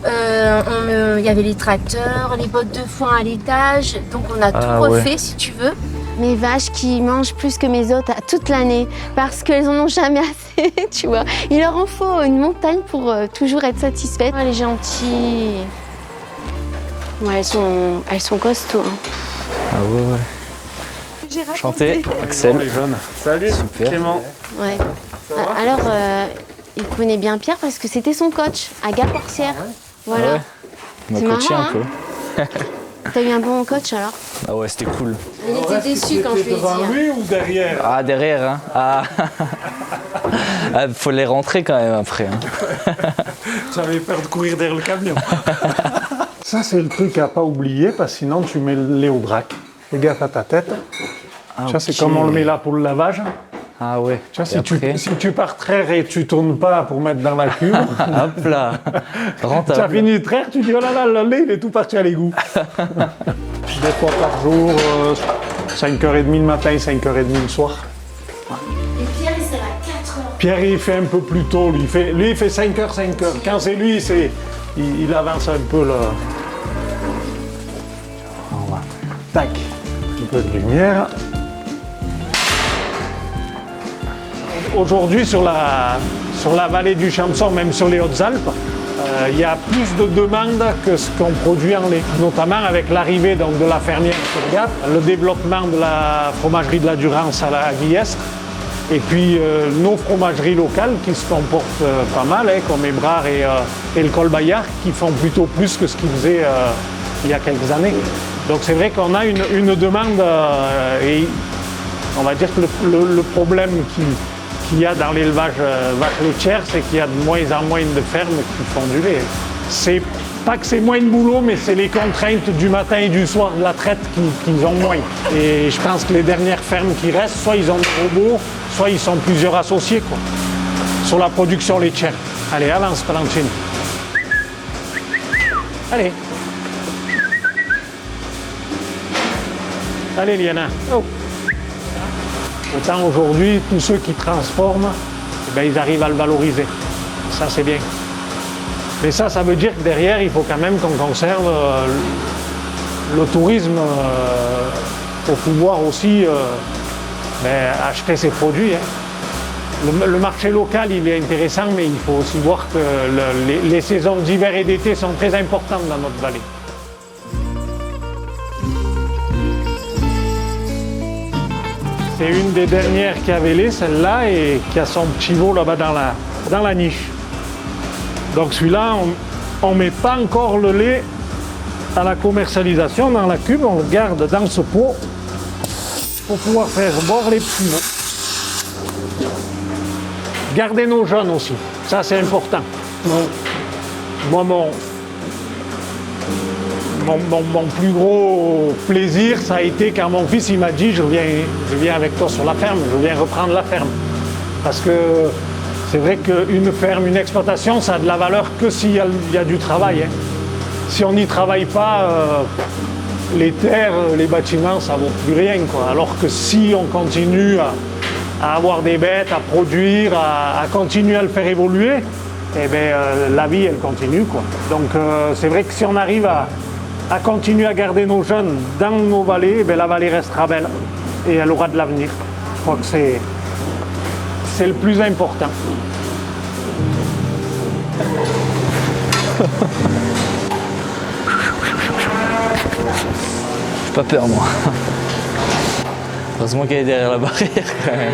il y avait les tracteurs, les bottes de foin à l'étage. Donc, on a tout refait, si tu veux. Mes vaches qui mangent plus que mes autres toute l'année parce qu'elles en ont jamais assez, tu vois. Il leur en faut une montagne pour toujours être satisfaites. Elle est gentille. Ouais, elles sont costauds. Hein. Ah ouais. J'ai raconté. Enchanté, Axel. Les jeunes. Salut, super. Clément. Ouais. Alors, il connaît bien Pierre parce que c'était son coach à Gare-Porcière. Voilà. Ah ouais. Il m'a coaché un peu. T'as eu un bon coach alors? Ah ouais, c'était cool. Il était déçu quand je lui ai dit. Devant lui ou derrière? Ah, derrière, hein. Ah. Faut les rentrer quand même après. Hein. J'avais peur de courir derrière le camion. Ça, c'est le truc à pas oublier, parce que sinon, tu mets le léodrac. Fais gaffe à ta tête. Ah, tu vois, c'est comme on le met là pour le lavage. Ah ouais. Tu vois, si tu pars traire et tu tournes pas pour mettre dans la cuve, hop là, rentable. Tu as fini de traire, tu dis oh là là, le lait, il est tout parti à l'égout. Des fois par jour, 5h30 le matin et 5h30 le soir. Et Pierre, il sera à 4h. Pierre, il fait un peu plus tôt, lui, il fait 5h. Quand c'est lui, il avance un peu là. Voilà. Tac, un peu de lumière. Aujourd'hui, sur la vallée du Champsaur, même sur les Hautes-Alpes, il y a plus de demandes que ce qu'on produit en lait, notamment avec l'arrivée donc, de la fermière sur Gap, le développement de la fromagerie de la Durance à la Guillestre, et puis nos fromageries locales qui se comportent pas mal, comme Ébrard et le Col Bayard, qui font plutôt plus que ce qu'ils faisaient il y a quelques années. Donc c'est vrai qu'on a une demande et on va dire que le problème qu'il y a dans l'élevage vaches laitières, c'est qu'il y a de moins en moins de fermes qui font du lait. C'est pas que c'est moins de boulot, mais c'est les contraintes du matin et du soir de la traite qu'ils ont moins. Et je pense que les dernières fermes qui restent, soit ils ont des robots, soit ils sont plusieurs associés quoi, sur la production laitière. Allez, avance, Palantine. Allez. Allez, Liana. Oh. Autant aujourd'hui, tous ceux qui transforment, eh ben, ils arrivent à le valoriser. Ça, c'est bien. Mais ça veut dire que derrière, il faut quand même qu'on conserve le tourisme pour pouvoir aussi acheter ces produits. Hein. Le marché local, il est intéressant, mais il faut aussi voir que les saisons d'hiver et d'été sont très importantes dans notre vallée. C'est une des dernières qui avait lait, celle-là, et qui a son petit veau là-bas dans la niche. Donc celui-là, on ne met pas encore le lait à la commercialisation dans la cuve, on le garde dans ce pot pour pouvoir faire boire les petits veaux. Garder nos jeunes aussi, ça c'est important. Moi, mon plus gros plaisir, ça a été quand mon fils il m'a dit je viens avec toi sur la ferme, je viens reprendre la ferme. Parce que c'est vrai qu'une ferme, une exploitation, ça a de la valeur que s'il y a du travail. Hein. Si on n'y travaille pas, les terres, les bâtiments, ça ne vaut plus rien, quoi. Alors que si on continue à avoir des bêtes, à produire, à continuer à le faire évoluer, eh bien, la vie, elle continue, quoi. Donc c'est vrai que si on arrive à continuer à garder nos jeunes dans nos vallées, eh bien, la vallée restera belle et elle aura de l'avenir. Je crois que c'est le plus important. J'ai pas peur moi. Heureusement qu'elle est derrière la barrière quand même.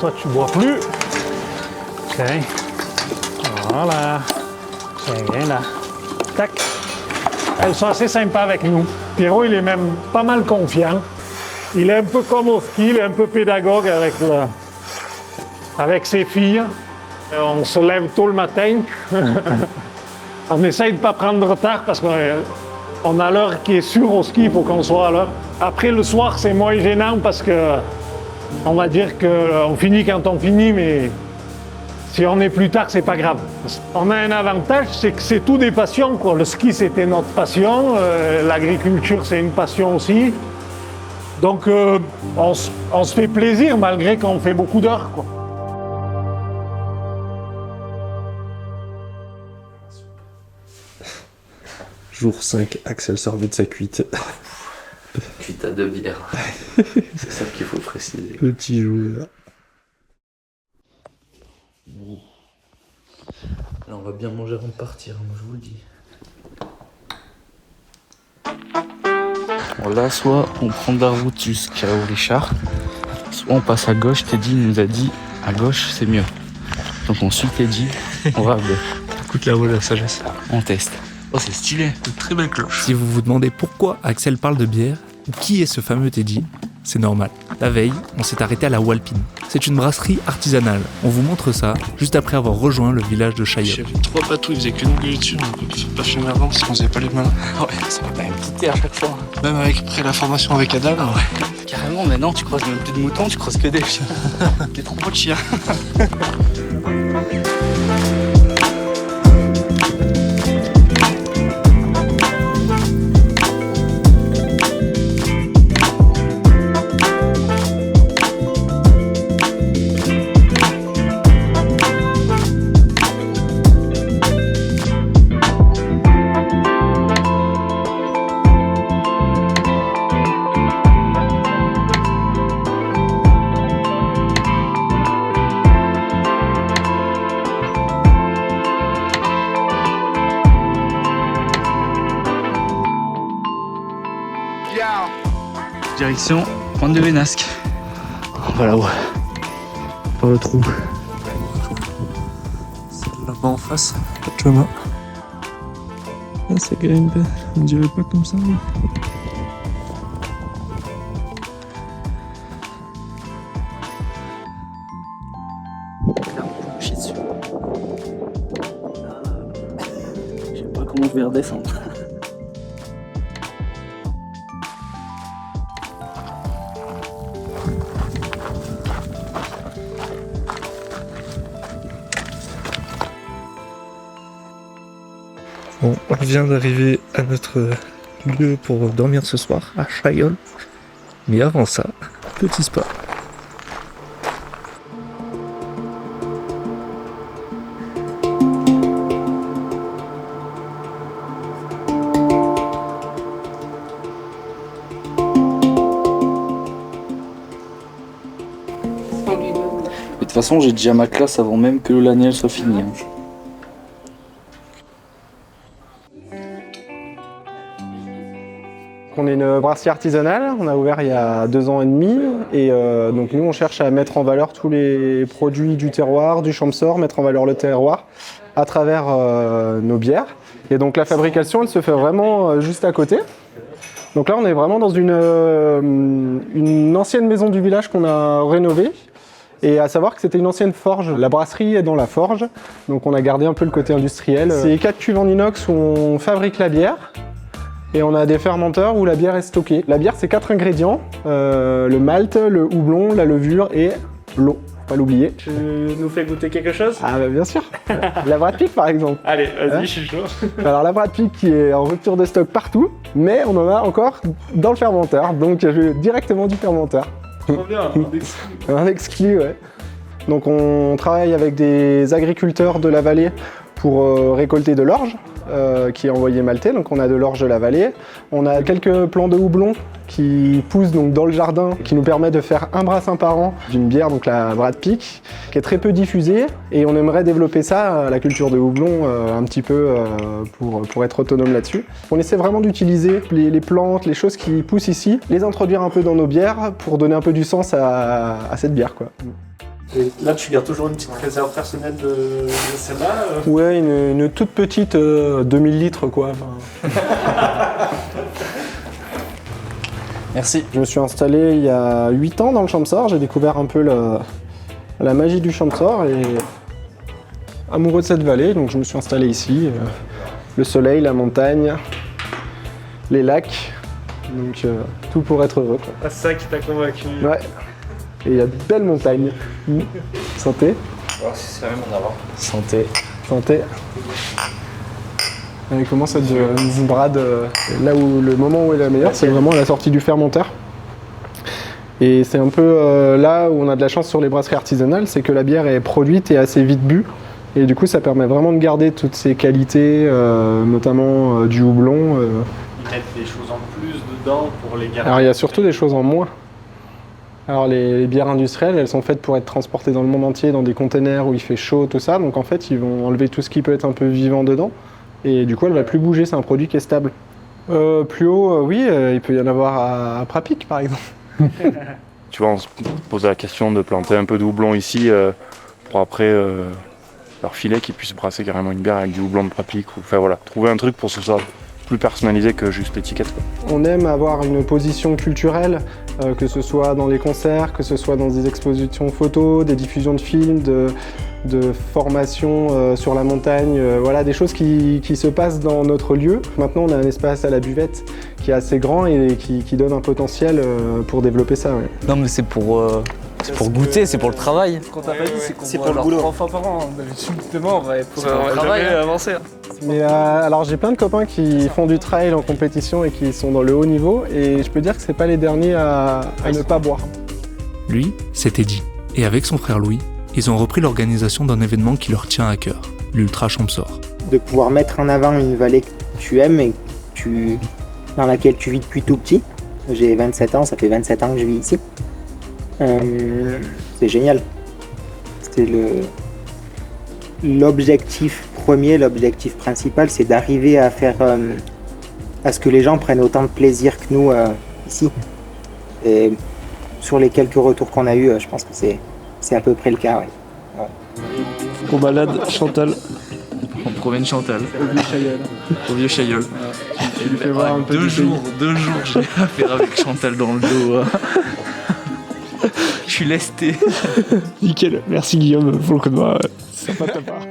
Toi tu bois plus. Ok. Voilà. C'est bien là. Tac. Elles sont assez sympas avec nous. Pierrot, il est même pas mal confiant. Il est un peu comme au ski, il est un peu pédagogue avec ses filles. On se lève tôt le matin. On essaye de ne pas prendre de retard parce qu'on a l'heure qui est sûre au ski, il faut qu'on soit à l'heure. Après, le soir, c'est moins gênant parce que on va dire qu'on finit quand on finit, mais si on est plus tard, c'est pas grave. On a un avantage, c'est que c'est tout des passions, quoi. Le ski, c'était notre passion. L'agriculture, c'est une passion aussi. Donc, on se fait plaisir malgré qu'on fait beaucoup d'heures, quoi. Jour 5, Axel sort de sa cuite. Cuite à 2 bières. C'est ça qu'il faut préciser. Petit joueur. Là, on va bien manger avant de partir, moi je vous le dis. Bon, là, soit on prend de la route jusqu'à Richard, soit on passe à gauche. Teddy nous a dit à gauche c'est mieux. Donc on suit Teddy, on va à gauche. Écoute la voix de la sagesse. On teste. Oh, c'est stylé, une très belle cloche. Si vous vous demandez pourquoi Axel parle de bière, ou qui est ce fameux Teddy, c'est normal. La veille, on s'est arrêté à la Walpine. C'est une brasserie artisanale. On vous montre ça juste après avoir rejoint le village de Chaillot. J'avais 3 bateaux, ils faisaient que nous dessus, on peut pas filmer avant parce qu'on faisait pas les malins. Ouais, ça va pas me quitter à chaque fois. Même après la formation avec Adam. Ouais. Carrément, maintenant tu croises même plus de moutons, tu croises que des chiens. Des troupeaux de chiens. Direction Pointe de Vénasque. Voilà, ouais. Dans le trou. en face, pas de chemin. Ah, ça grimpe, on dirait pas comme ça. Mais... Je sais pas comment je vais redescendre. Bon, on vient d'arriver à notre lieu pour dormir ce soir, à Chaillol. Mais avant ça, petit spa. De toute façon, j'ai déjà ma classe avant même que l'année soit finie. Hein. On est une brasserie artisanale, on a ouvert il y a 2 ans et demi et donc nous on cherche à mettre en valeur tous les produits du terroir, du Champsaur, mettre en valeur le terroir à travers nos bières. Et donc la fabrication elle se fait vraiment juste à côté. Donc là on est vraiment dans une ancienne maison du village qu'on a rénovée. Et à savoir que c'était une ancienne forge. La brasserie est dans la forge, donc on a gardé un peu le côté industriel. C'est 4 cuves en inox où on fabrique la bière. Et on a des fermenteurs où la bière est stockée. La bière, c'est 4 ingrédients. Le malt, le houblon, la levure et l'eau. Faut pas l'oublier. Tu nous fais goûter quelque chose? Ah bah bien sûr. La Brad Peak par exemple. Allez, vas-y, je suis chaud. Alors la Brad Peak qui est en rupture de stock partout, mais on en a encore dans le fermenteur. Donc je vais directement du fermenteur. Trop bien, un exclu. Un exclu, ouais. Donc on travaille avec des agriculteurs de la vallée pour récolter de l'orge. Qui est envoyé maltais, donc on a de l'orge de la vallée. On a quelques plants de houblon qui poussent donc dans le jardin, qui nous permet de faire un brassin par an d'une bière, donc la Brad Peak, qui est très peu diffusée, et on aimerait développer ça, la culture de houblon, un petit peu pour être autonome là-dessus. On essaie vraiment d'utiliser les plantes, les choses qui poussent ici, les introduire un peu dans nos bières pour donner un peu du sens à cette bière, quoi. Et là, tu gardes toujours une petite réserve personnelle de celle-là Ouais, une toute petite 2000 litres, quoi. Merci. Je me suis installé il y a 8 ans dans le Champsaur. J'ai découvert un peu la magie du Champsaur et amoureux de cette vallée, donc je me suis installé ici. Le soleil, la montagne, les lacs, donc tout pour être heureux, quoi. Ah, c'est ça qui t'a convaincu. Ouais. Et il y a de belles montagnes. Santé. Alors si c'est la même, on a voir. Santé. Santé. Elle commence à être une brade. Là où le moment où elle est la meilleure, c'est vraiment à la sortie du fermenteur. Et c'est un peu là où on a de la chance sur les brasseries artisanales, c'est que la bière est produite et assez vite bue. Et du coup, ça permet vraiment de garder toutes ses qualités, notamment du houblon. Ils mettent des choses en plus dedans pour les garder. Alors il y a surtout des choses en moins. Alors les bières industrielles, elles sont faites pour être transportées dans le monde entier, dans des containers où il fait chaud, tout ça. Donc en fait, ils vont enlever tout ce qui peut être un peu vivant dedans. Et du coup, elle va plus bouger, c'est un produit qui est stable. Plus haut, oui, il peut y en avoir à Prapic, par exemple. Tu vois, on se pose la question de planter un peu de houblon ici pour après leur filet qu'ils puissent brasser carrément une bière avec du houblon de Prapic. Enfin voilà, trouver un truc pour que ce soit plus personnalisé que juste l'étiquette, quoi. On aime avoir une position culturelle, que ce soit dans les concerts, que ce soit dans des expositions photos, des diffusions de films, de formations sur la montagne, voilà, des choses qui se passent dans notre lieu. Maintenant, on a un espace à la buvette qui est assez grand et qui donne un potentiel pour développer ça. Ouais. Non, mais c'est pour goûter, c'est pour le travail. Ce qu'on t'a pas dit, c'est qu'on c'est voit pour le boulot. 3 fois par an. D'habitude, justement, on va travail, jamais hein. avancer. Mais alors j'ai plein de copains qui font du trail en compétition et qui sont dans le haut niveau et je peux dire que c'est pas les derniers à ne pas boire. Lui, c'est Teddy. Et avec son frère Louis, ils ont repris l'organisation d'un événement qui leur tient à cœur, l'Ultra Champsaur. De pouvoir mettre en avant une vallée que tu aimes et dans laquelle tu vis depuis tout petit. J'ai 27 ans, ça fait 27 ans que je vis ici. C'est génial. C'était l'objectif premier, l'objectif principal, c'est d'arriver à faire à ce que les gens prennent autant de plaisir que nous ici. Et sur les quelques retours qu'on a eus, je pense que c'est à peu près le cas. Ouais. On balade, Chantal. promènes Chantal. Au vieux Chailleul. Au vieux Chailleul. Tu lui fais voir un peu 2 jours, j'ai affaire avec Chantal dans le dos. Je suis lesté. Nickel, merci Guillaume pour le coup de main. Sympa de ta part.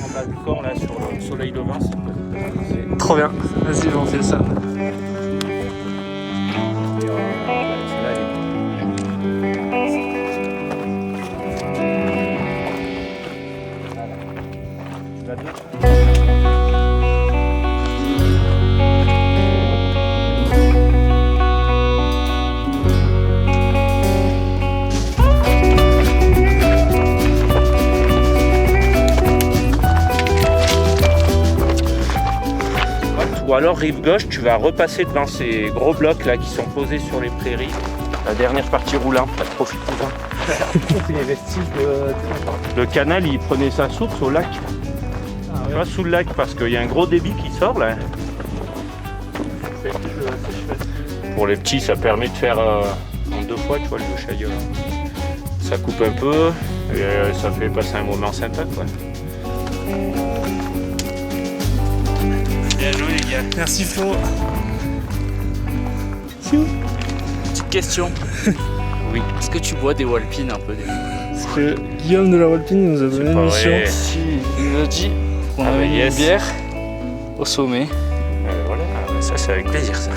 En bas du corps, là, sur le soleil levant, c'est Trop bien. Vas-y, on fait ça. Ou alors rive gauche, tu vas repasser devant ces gros blocs là qui sont posés sur les prairies. La dernière partie roulante, profite-en. C'est les vestiges de... Le canal, il prenait sa source au lac. Tu vois, sous le lac, parce qu'il y a un gros débit qui sort là. C'est chouette. Pour les petits, ça permet de faire en 2 fois, tu vois, le Chailleul. Ça coupe un peu et ça fait passer un moment sympa, quoi. Bien joué les gars. Merci Flo. Petite question. Oui. Est-ce que tu bois des Walpines un peu des... Parce que Guillaume de la Walpine nous a donné une mission. Si, il nous a dit qu'on avait une bière au sommet. Voilà, ça c'est avec plaisir ça.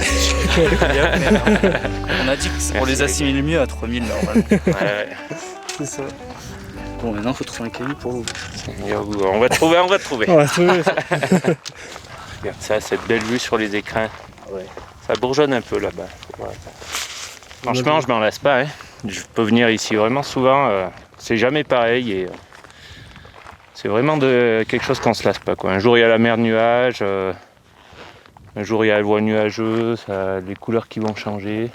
On a dit qu'on les assimile mieux à 3000 normalement. Ouais. C'est ça. Bon, maintenant il faut trouver un caillou pour vous. On va trouver. On va trouver ça. Regarde ça, cette belle vue sur les écrins. Ouais. Ça bourgeonne un peu là-bas. Ouais. Franchement, je m'en lasse pas. Hein. Je peux venir ici vraiment souvent. C'est jamais pareil. Et, c'est vraiment quelque chose qu'on se lasse pas, quoi. Un jour il y a la mer nuage, un jour il y a le voie nuageux, les couleurs qui vont changer.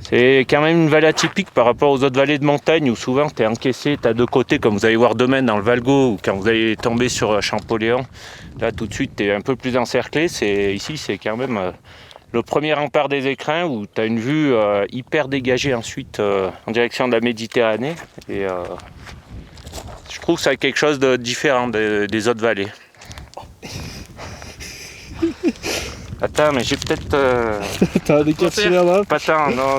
C'est quand même une vallée atypique par rapport aux autres vallées de montagne où souvent tu es encaissé, tu as 2 côtés, comme vous allez voir demain dans le Valgo ou quand vous allez tomber sur Champollion. Là tout de suite tu es un peu plus encerclé. Ici c'est quand même le premier rempart des écrins où tu as une vue hyper dégagée ensuite en direction de la Méditerranée. Et je trouve que ça a quelque chose de différent des autres vallées. Attends, mais j'ai peut-être... T'as des capsules là? Pas tant, non.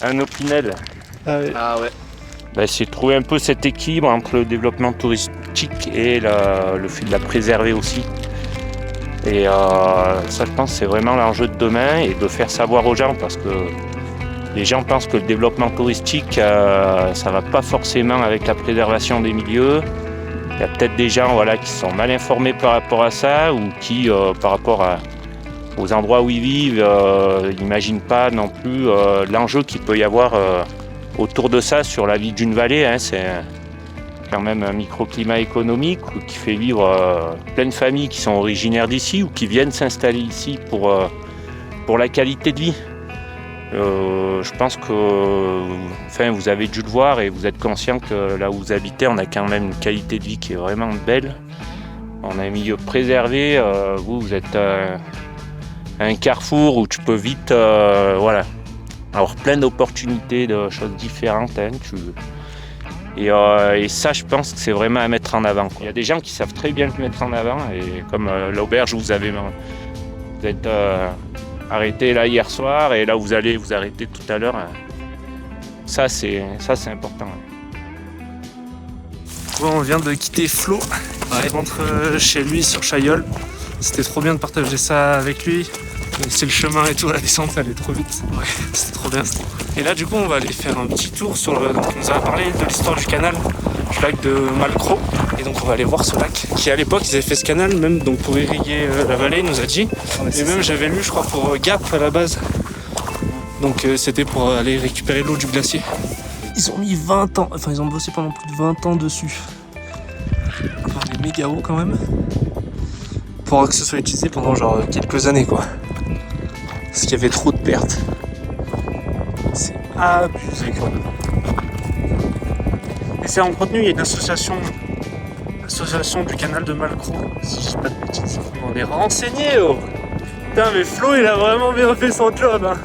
Un opinel. Ah ouais. Ah ouais. Bah, c'est de trouver un peu cet équilibre entre le développement touristique et le fait de la préserver aussi. Et ça, je pense, c'est vraiment l'enjeu de demain et de faire savoir aux gens parce que les gens pensent que le développement touristique, ça va pas forcément avec la préservation des milieux. Il y a peut-être des gens qui sont mal informés par rapport à ça ou qui, par rapport aux endroits où ils vivent, n'imaginent pas non plus l'enjeu qu'il peut y avoir autour de ça sur la vie d'une vallée. Hein. C'est quand même un microclimat économique qui fait vivre plein de familles qui sont originaires d'ici ou qui viennent s'installer ici pour la qualité de vie. Je pense que vous avez dû le voir et vous êtes conscient que là où vous habitez, on a quand même une qualité de vie qui est vraiment belle. On a un milieu préservé. Vous êtes un carrefour où tu peux vite avoir plein d'opportunités, de choses différentes. Hein, et ça, je pense que c'est vraiment à mettre en avant. Il y a des gens qui savent très bien le mettre en avant. Et comme l'auberge où vous êtes arrêté là hier soir et là vous allez vous arrêter tout à l'heure. Ça c'est important. Bon, on vient de quitter Flo. Il rentre chez lui sur Chailleul. C'était trop bien de partager ça avec lui. C'est le chemin et tout, la descente elle est trop vite. Ouais, c'était trop bien. Et là du coup on va aller faire un petit tour sur le... Donc, on nous a parlé de l'histoire du canal, du lac de Malcro. Et donc on va aller voir ce lac qui à l'époque ils avaient fait ce canal même donc pour irriguer la vallée, il nous a dit. Et même j'avais lu je crois pour Gap à la base. Donc c'était pour aller récupérer l'eau du glacier. Ils ont mis 20 ans, enfin ils ont bossé pendant plus de 20 ans dessus. On est méga haut quand même. Pour que ce soit utilisé pendant genre quelques années quoi. Parce qu'il y avait trop de pertes. C'est abusé quand même. Et c'est entretenu, il y a une association du canal de Malcro, si je dis pas de bêtises. On est renseigné oh. Putain, mais Flo, il a vraiment bien fait son job. Hein.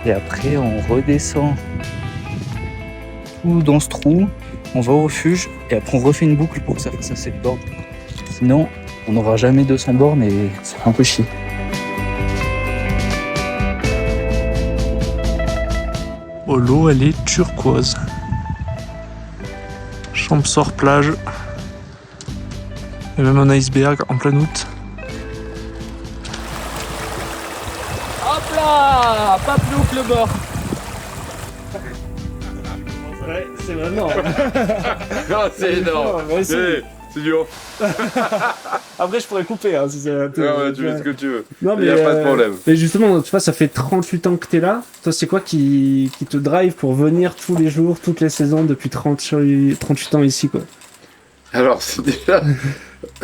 Et après, on redescend tout dans ce trou, on va au refuge, et après on refait une boucle pour que ça fasse assez de bornes. Sinon, on n'aura jamais 200 bornes et ça fait un peu chier. Oh, l'eau, elle est turquoise. Champsaur plage. Et même un iceberg en plein août. Hop là, pas plus haut que le bord. Ouais, c'est maintenant. Non, c'est énorme. C'est dur. Après, je pourrais couper. Hein, si c'est un peu... Non, tu fais ce que tu veux. Non, mais il n'y a pas de problème. Mais justement, tu vois, ça fait 38 ans que t'es là. Toi, c'est quoi qui te drive pour venir tous les jours, toutes les saisons depuis 38 ans ici, quoi? Alors, c'est déjà...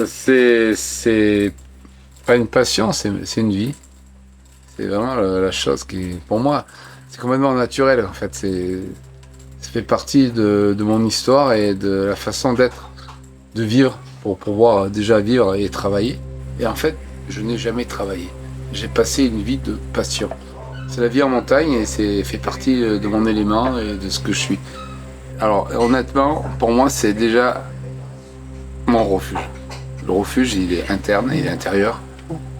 c'est pas une passion, c'est une vie. C'est vraiment la chose qui, pour moi, c'est complètement naturel, en fait. Ça fait partie de mon histoire et de la façon d'être, de vivre, pour pouvoir déjà vivre et travailler. Et en fait, je n'ai jamais travaillé. J'ai passé une vie de passion. C'est la vie en montagne et c'est fait partie de mon élément et de ce que je suis. Alors, honnêtement, pour moi, c'est déjà mon refuge. Le refuge, il est interne, il est intérieur.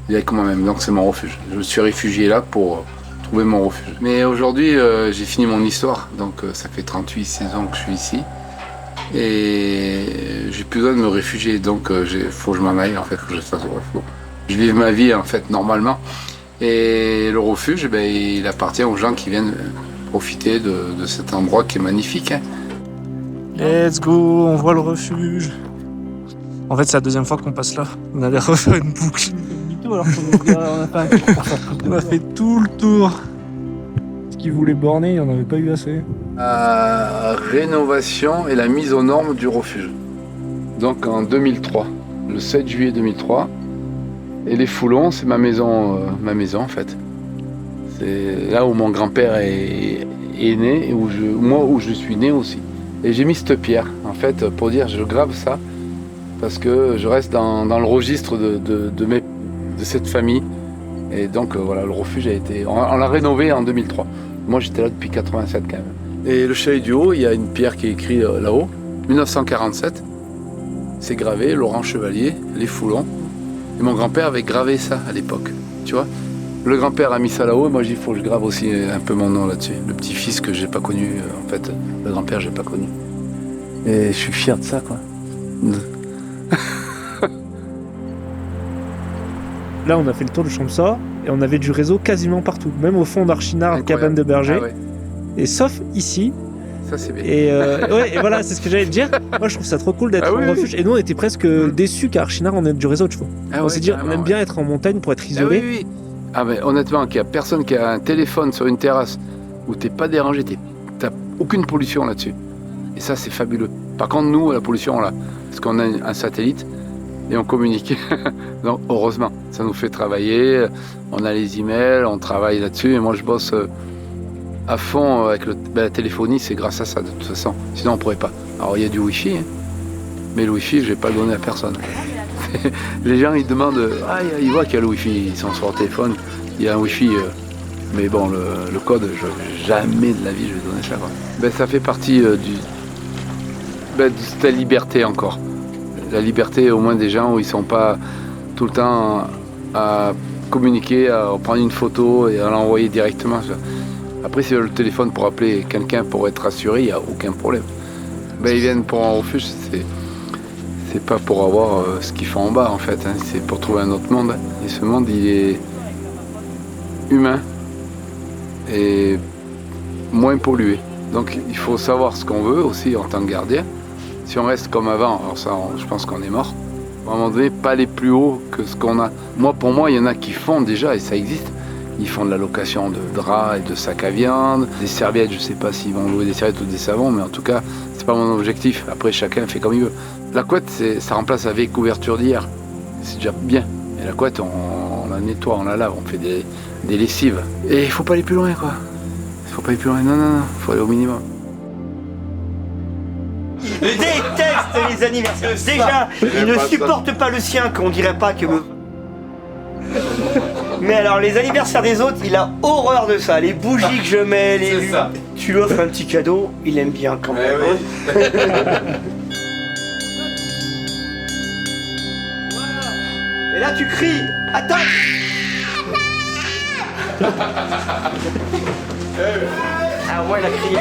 Il est avec moi-même, donc c'est mon refuge. Je me suis réfugié là pour trouver mon refuge. Mais aujourd'hui, j'ai fini mon histoire, donc ça fait 38 saisons que je suis ici. Et j'ai plus besoin de me réfugier, donc faut que je m'en aille, en fait, faut que je fasse faut que je vive ma vie, en fait, normalement. Et le refuge, ben, il appartient aux gens qui viennent profiter de cet endroit qui est magnifique. Hein. Let's go, on voit le refuge. En fait, c'est la deuxième fois qu'on passe là. On allait refaire une boucle. On a fait tout le tour. Ce qu'ils voulaient borner, il n'y en avait pas eu assez. La rénovation et la mise aux normes du refuge. Donc en 2003, le 7 juillet 2003. Et les Foulons, c'est ma maison en fait. C'est là où mon grand-père est né et où je suis né aussi. Et j'ai mis cette pierre, en fait, pour dire je grave ça. Parce que je reste dans le registre de cette famille. Et donc voilà, le refuge a été... On l'a rénové en 2003. Moi j'étais là depuis 87 quand même. Et le chalet du haut, il y a une pierre qui est écrite là-haut, 1947. C'est gravé, Laurent Chevalier, les Foulons. Et mon grand-père avait gravé ça à l'époque, tu vois. Le grand-père a mis ça là-haut, et moi j'ai dit, il faut que je grave aussi un peu mon nom là-dessus. Le petit-fils que j'ai pas connu, en fait, le grand-père j'ai pas connu. Et je suis fier de ça, quoi. Là, on a fait le tour du Champsaur et on avait du réseau quasiment partout, même au fond d'Archinard, cabane de berger. Ah ouais. Et sauf ici. Ça, c'est bien. Ouais, et voilà, c'est ce que j'allais te dire. Moi, je trouve ça trop cool d'être en refuge. Et nous, on était presque déçus qu'à Archinard, on ait du réseau, tu vois. On s'est dit, on aime bien être en montagne pour être isolé. Oui. Ah, mais honnêtement, qu'il n'y a personne qui a un téléphone sur une terrasse où t'es pas dérangé, t'as aucune pollution là-dessus. Et ça, c'est fabuleux. Par contre, nous, la pollution, on l'a. Parce qu'on a un satellite et on communique. Donc, heureusement, ça nous fait travailler. On a les emails, on travaille là-dessus. Et moi, je bosse à fond avec la téléphonie, c'est grâce à ça, de toute façon. Sinon, on pourrait pas. Alors, il y a du Wi-Fi, hein. Mais le Wi-Fi, je vais pas le donner à personne. Les gens, ils demandent, ils voient qu'il y a le Wi-Fi, ils sont sur leur téléphone, il y a un Wi-Fi. Mais bon, le code, jamais de la vie, je vais donner ça. Ben, ça fait partie de cette liberté encore. La liberté au moins des gens où ils sont pas tout le temps à communiquer, à prendre une photo et à l'envoyer directement. Après, si le téléphone pour appeler quelqu'un pour être rassuré, il n'y a aucun problème. Ben, ils viennent pour un refuge, c'est pas pour avoir ce qu'ils font en bas en fait, hein. C'est pour trouver un autre monde. Et ce monde, il est humain et moins pollué. Donc il faut savoir ce qu'on veut aussi en tant que gardien. Si on reste comme avant, alors ça, je pense qu'on est mort. À un moment donné, pas aller plus haut que ce qu'on a. Pour moi, il y en a qui font déjà, et ça existe. Ils font de la location de draps et de sacs à viande, des serviettes. Je sais pas s'ils vont louer des serviettes ou des savons, mais en tout cas, c'est pas mon objectif. Après, chacun fait comme il veut. La couette, ça remplace la vieille couverture d'hier. C'est déjà bien. Et la couette, on la nettoie, on la lave, on fait des lessives. Et il faut pas aller plus loin, quoi. Il faut pas aller plus loin. Non, faut aller au minimum. Je déteste les anniversaires. Déjà, il ne supporte pas le sien, qu'on dirait pas que... Mais alors, les anniversaires des autres, il a horreur de ça. Les bougies que je mets, tu lui offres un petit cadeau, il aime bien quand même. Oui. Et là, tu cries, attaque. Ah ouais, il a crié.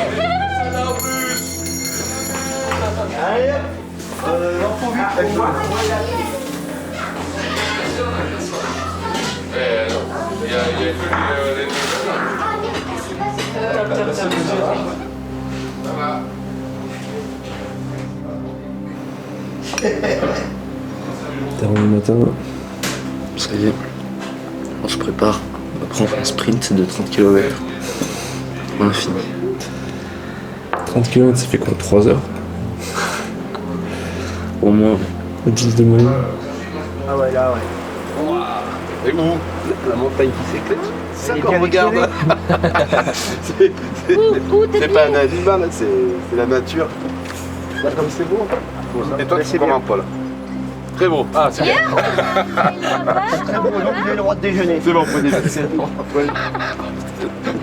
Allez, l'enfant vite pour moi. Terminé le matin. Ça y est, on se prépare. On va prendre un sprint de 30 km. On a fini. 30 km, ça fait quoi, 3 heures? Au moins. 10 de moyenne. Ah ouais, là, ouais. Et où? La montagne qui s'éclate. C'est ça qu'on regarde. C'est pas un animal, c'est la nature. Là, comme c'est beau. Et toi, c'est comment, Paul? Très beau. Ah, c'est bien. Très beau, donc vous avez le droit de déjeuner. C'est bon, prenez. C'est bon.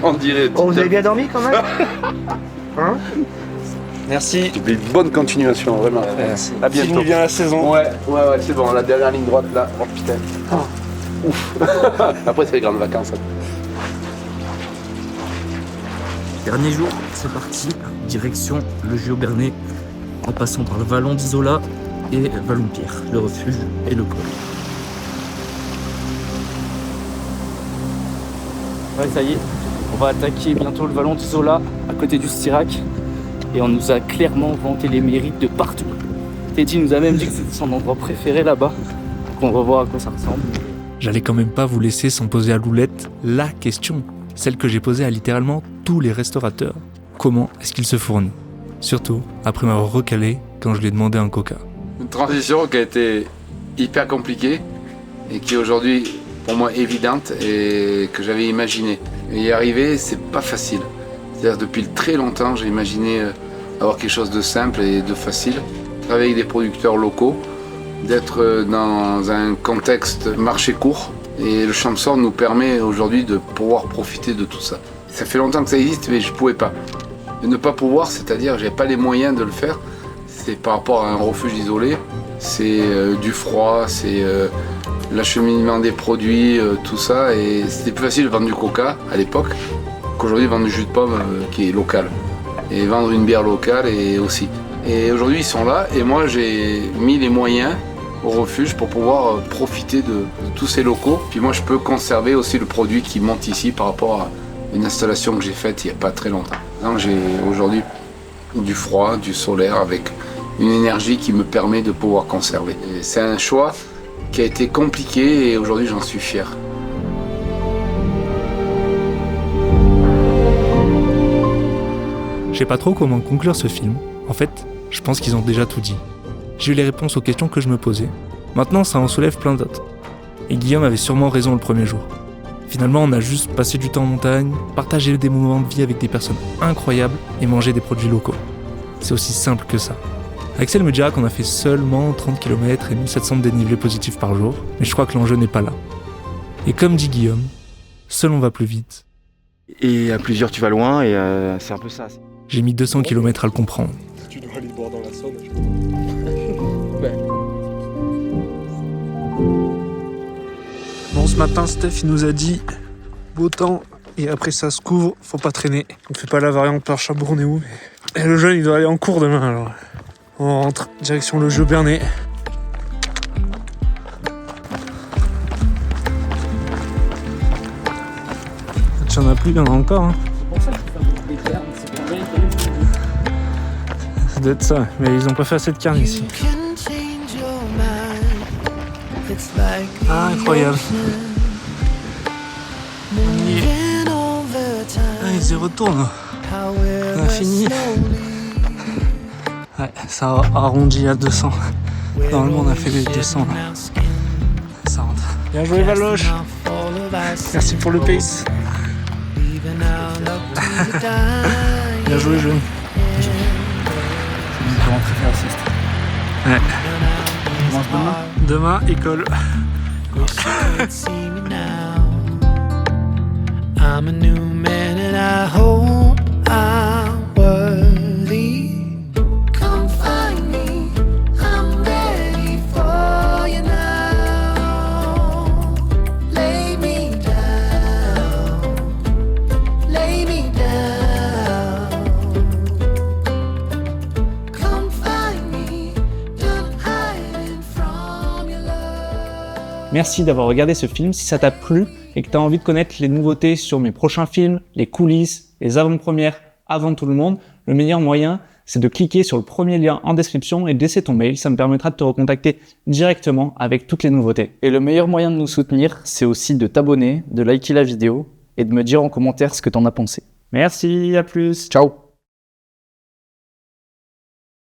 On dirait. Oh, vous avez bien dormi quand même? Hein? Merci. Une bonne continuation, vraiment. Merci. À bientôt. Finit bien la saison. Ouais, c'est bon. La dernière ligne droite là. Oh putain. Ouf. Après, c'est les grandes vacances. Dernier jour, c'est parti. Direction le Giobernais, en passant par le Vallon d'Isola et Vallon-Pierre, le refuge et le col. Ouais, ça y est, on va attaquer bientôt le Vallon d'Isola, à côté du Stirac. Et on nous a clairement vanté les mérites de partout. Teddy nous a même dit que c'était son endroit préféré là-bas. Donc on va voir à quoi ça ressemble. J'allais quand même pas vous laisser sans poser à Loulette la question, celle que j'ai posée à littéralement tous les restaurateurs. Comment est-ce qu'il se fournit? Surtout après m'avoir recalé quand je lui ai demandé un coca. Une transition qui a été hyper compliquée et qui est aujourd'hui pour moi évidente et que j'avais imaginé. Et y arriver, c'est pas facile. C'est-à-dire depuis très longtemps, j'ai imaginé avoir quelque chose de simple et de facile. Travailler avec des producteurs locaux, d'être dans un contexte marché court. Et le Champsor nous permet aujourd'hui de pouvoir profiter de tout ça. Ça fait longtemps que ça existe, mais je ne pouvais pas. Et ne pas pouvoir, c'est-à-dire que je n'avais pas les moyens de le faire. C'est par rapport à un refuge isolé. C'est du froid, c'est l'acheminement des produits, tout ça. Et c'était plus facile de vendre du coca à l'époque qu'aujourd'hui vendre du jus de pomme qui est local. Et vendre une bière locale et aussi. Et aujourd'hui ils sont là et moi j'ai mis les moyens au refuge pour pouvoir profiter de tous ces locaux. Puis moi je peux conserver aussi le produit qui monte ici par rapport à une installation que j'ai faite il n'y a pas très longtemps. Donc j'ai aujourd'hui du froid, du solaire avec une énergie qui me permet de pouvoir conserver. Et c'est un choix qui a été compliqué et aujourd'hui j'en suis fier. Je sais pas trop comment conclure ce film. En fait, je pense qu'ils ont déjà tout dit. J'ai eu les réponses aux questions que je me posais. Maintenant, ça en soulève plein d'autres. Et Guillaume avait sûrement raison le premier jour. Finalement, on a juste passé du temps en montagne, partagé des moments de vie avec des personnes incroyables et mangé des produits locaux. C'est aussi simple que ça. Axel me dira qu'on a fait seulement 30 km et 1700 de dénivelé positif par jour, mais je crois que l'enjeu n'est pas là. Et comme dit Guillaume, seul on va plus vite. Et à plusieurs tu vas loin et c'est un peu ça. J'ai mis 200 km à le comprendre. Tu dois aller boire dans la Saône. Bon, ce matin, Steph il nous a dit beau temps et après ça se couvre, faut pas traîner. On fait pas la variante par Chabourg, on est où? Et le jeune il doit aller en cours demain alors. On rentre, direction le Giobernais. Tu en as plus, il y en a encore. Hein. Ça doit être ça, mais ils ont pas fait assez de carnes ici. Ah, incroyable. On y est. Ah, ils y retournent. On a fini. Ouais, ça a arrondi à 200. Normalement, on a fait les 200 là. Ça rentre. Bien joué, Valoche. Merci pour le pace. Bien joué, jeune. C'est mon rentrer faire assist. Ouais. On mange demain. Demain, école. I'm a new man and I hope I'm worthy. Come find me, I'm ready for you now. Lay me down, lay me down. Come find me, done hiding from your love. Merci d'avoir regardé ce film. Si ça t'a plu et que tu as envie de connaître les nouveautés sur mes prochains films, les coulisses, les avant-premières avant tout le monde, le meilleur moyen, c'est de cliquer sur le premier lien en description et de laisser ton mail. Ça me permettra de te recontacter directement avec toutes les nouveautés. Et le meilleur moyen de nous soutenir, c'est aussi de t'abonner, de liker la vidéo et de me dire en commentaire ce que t'en as pensé. Merci, à plus. Ciao.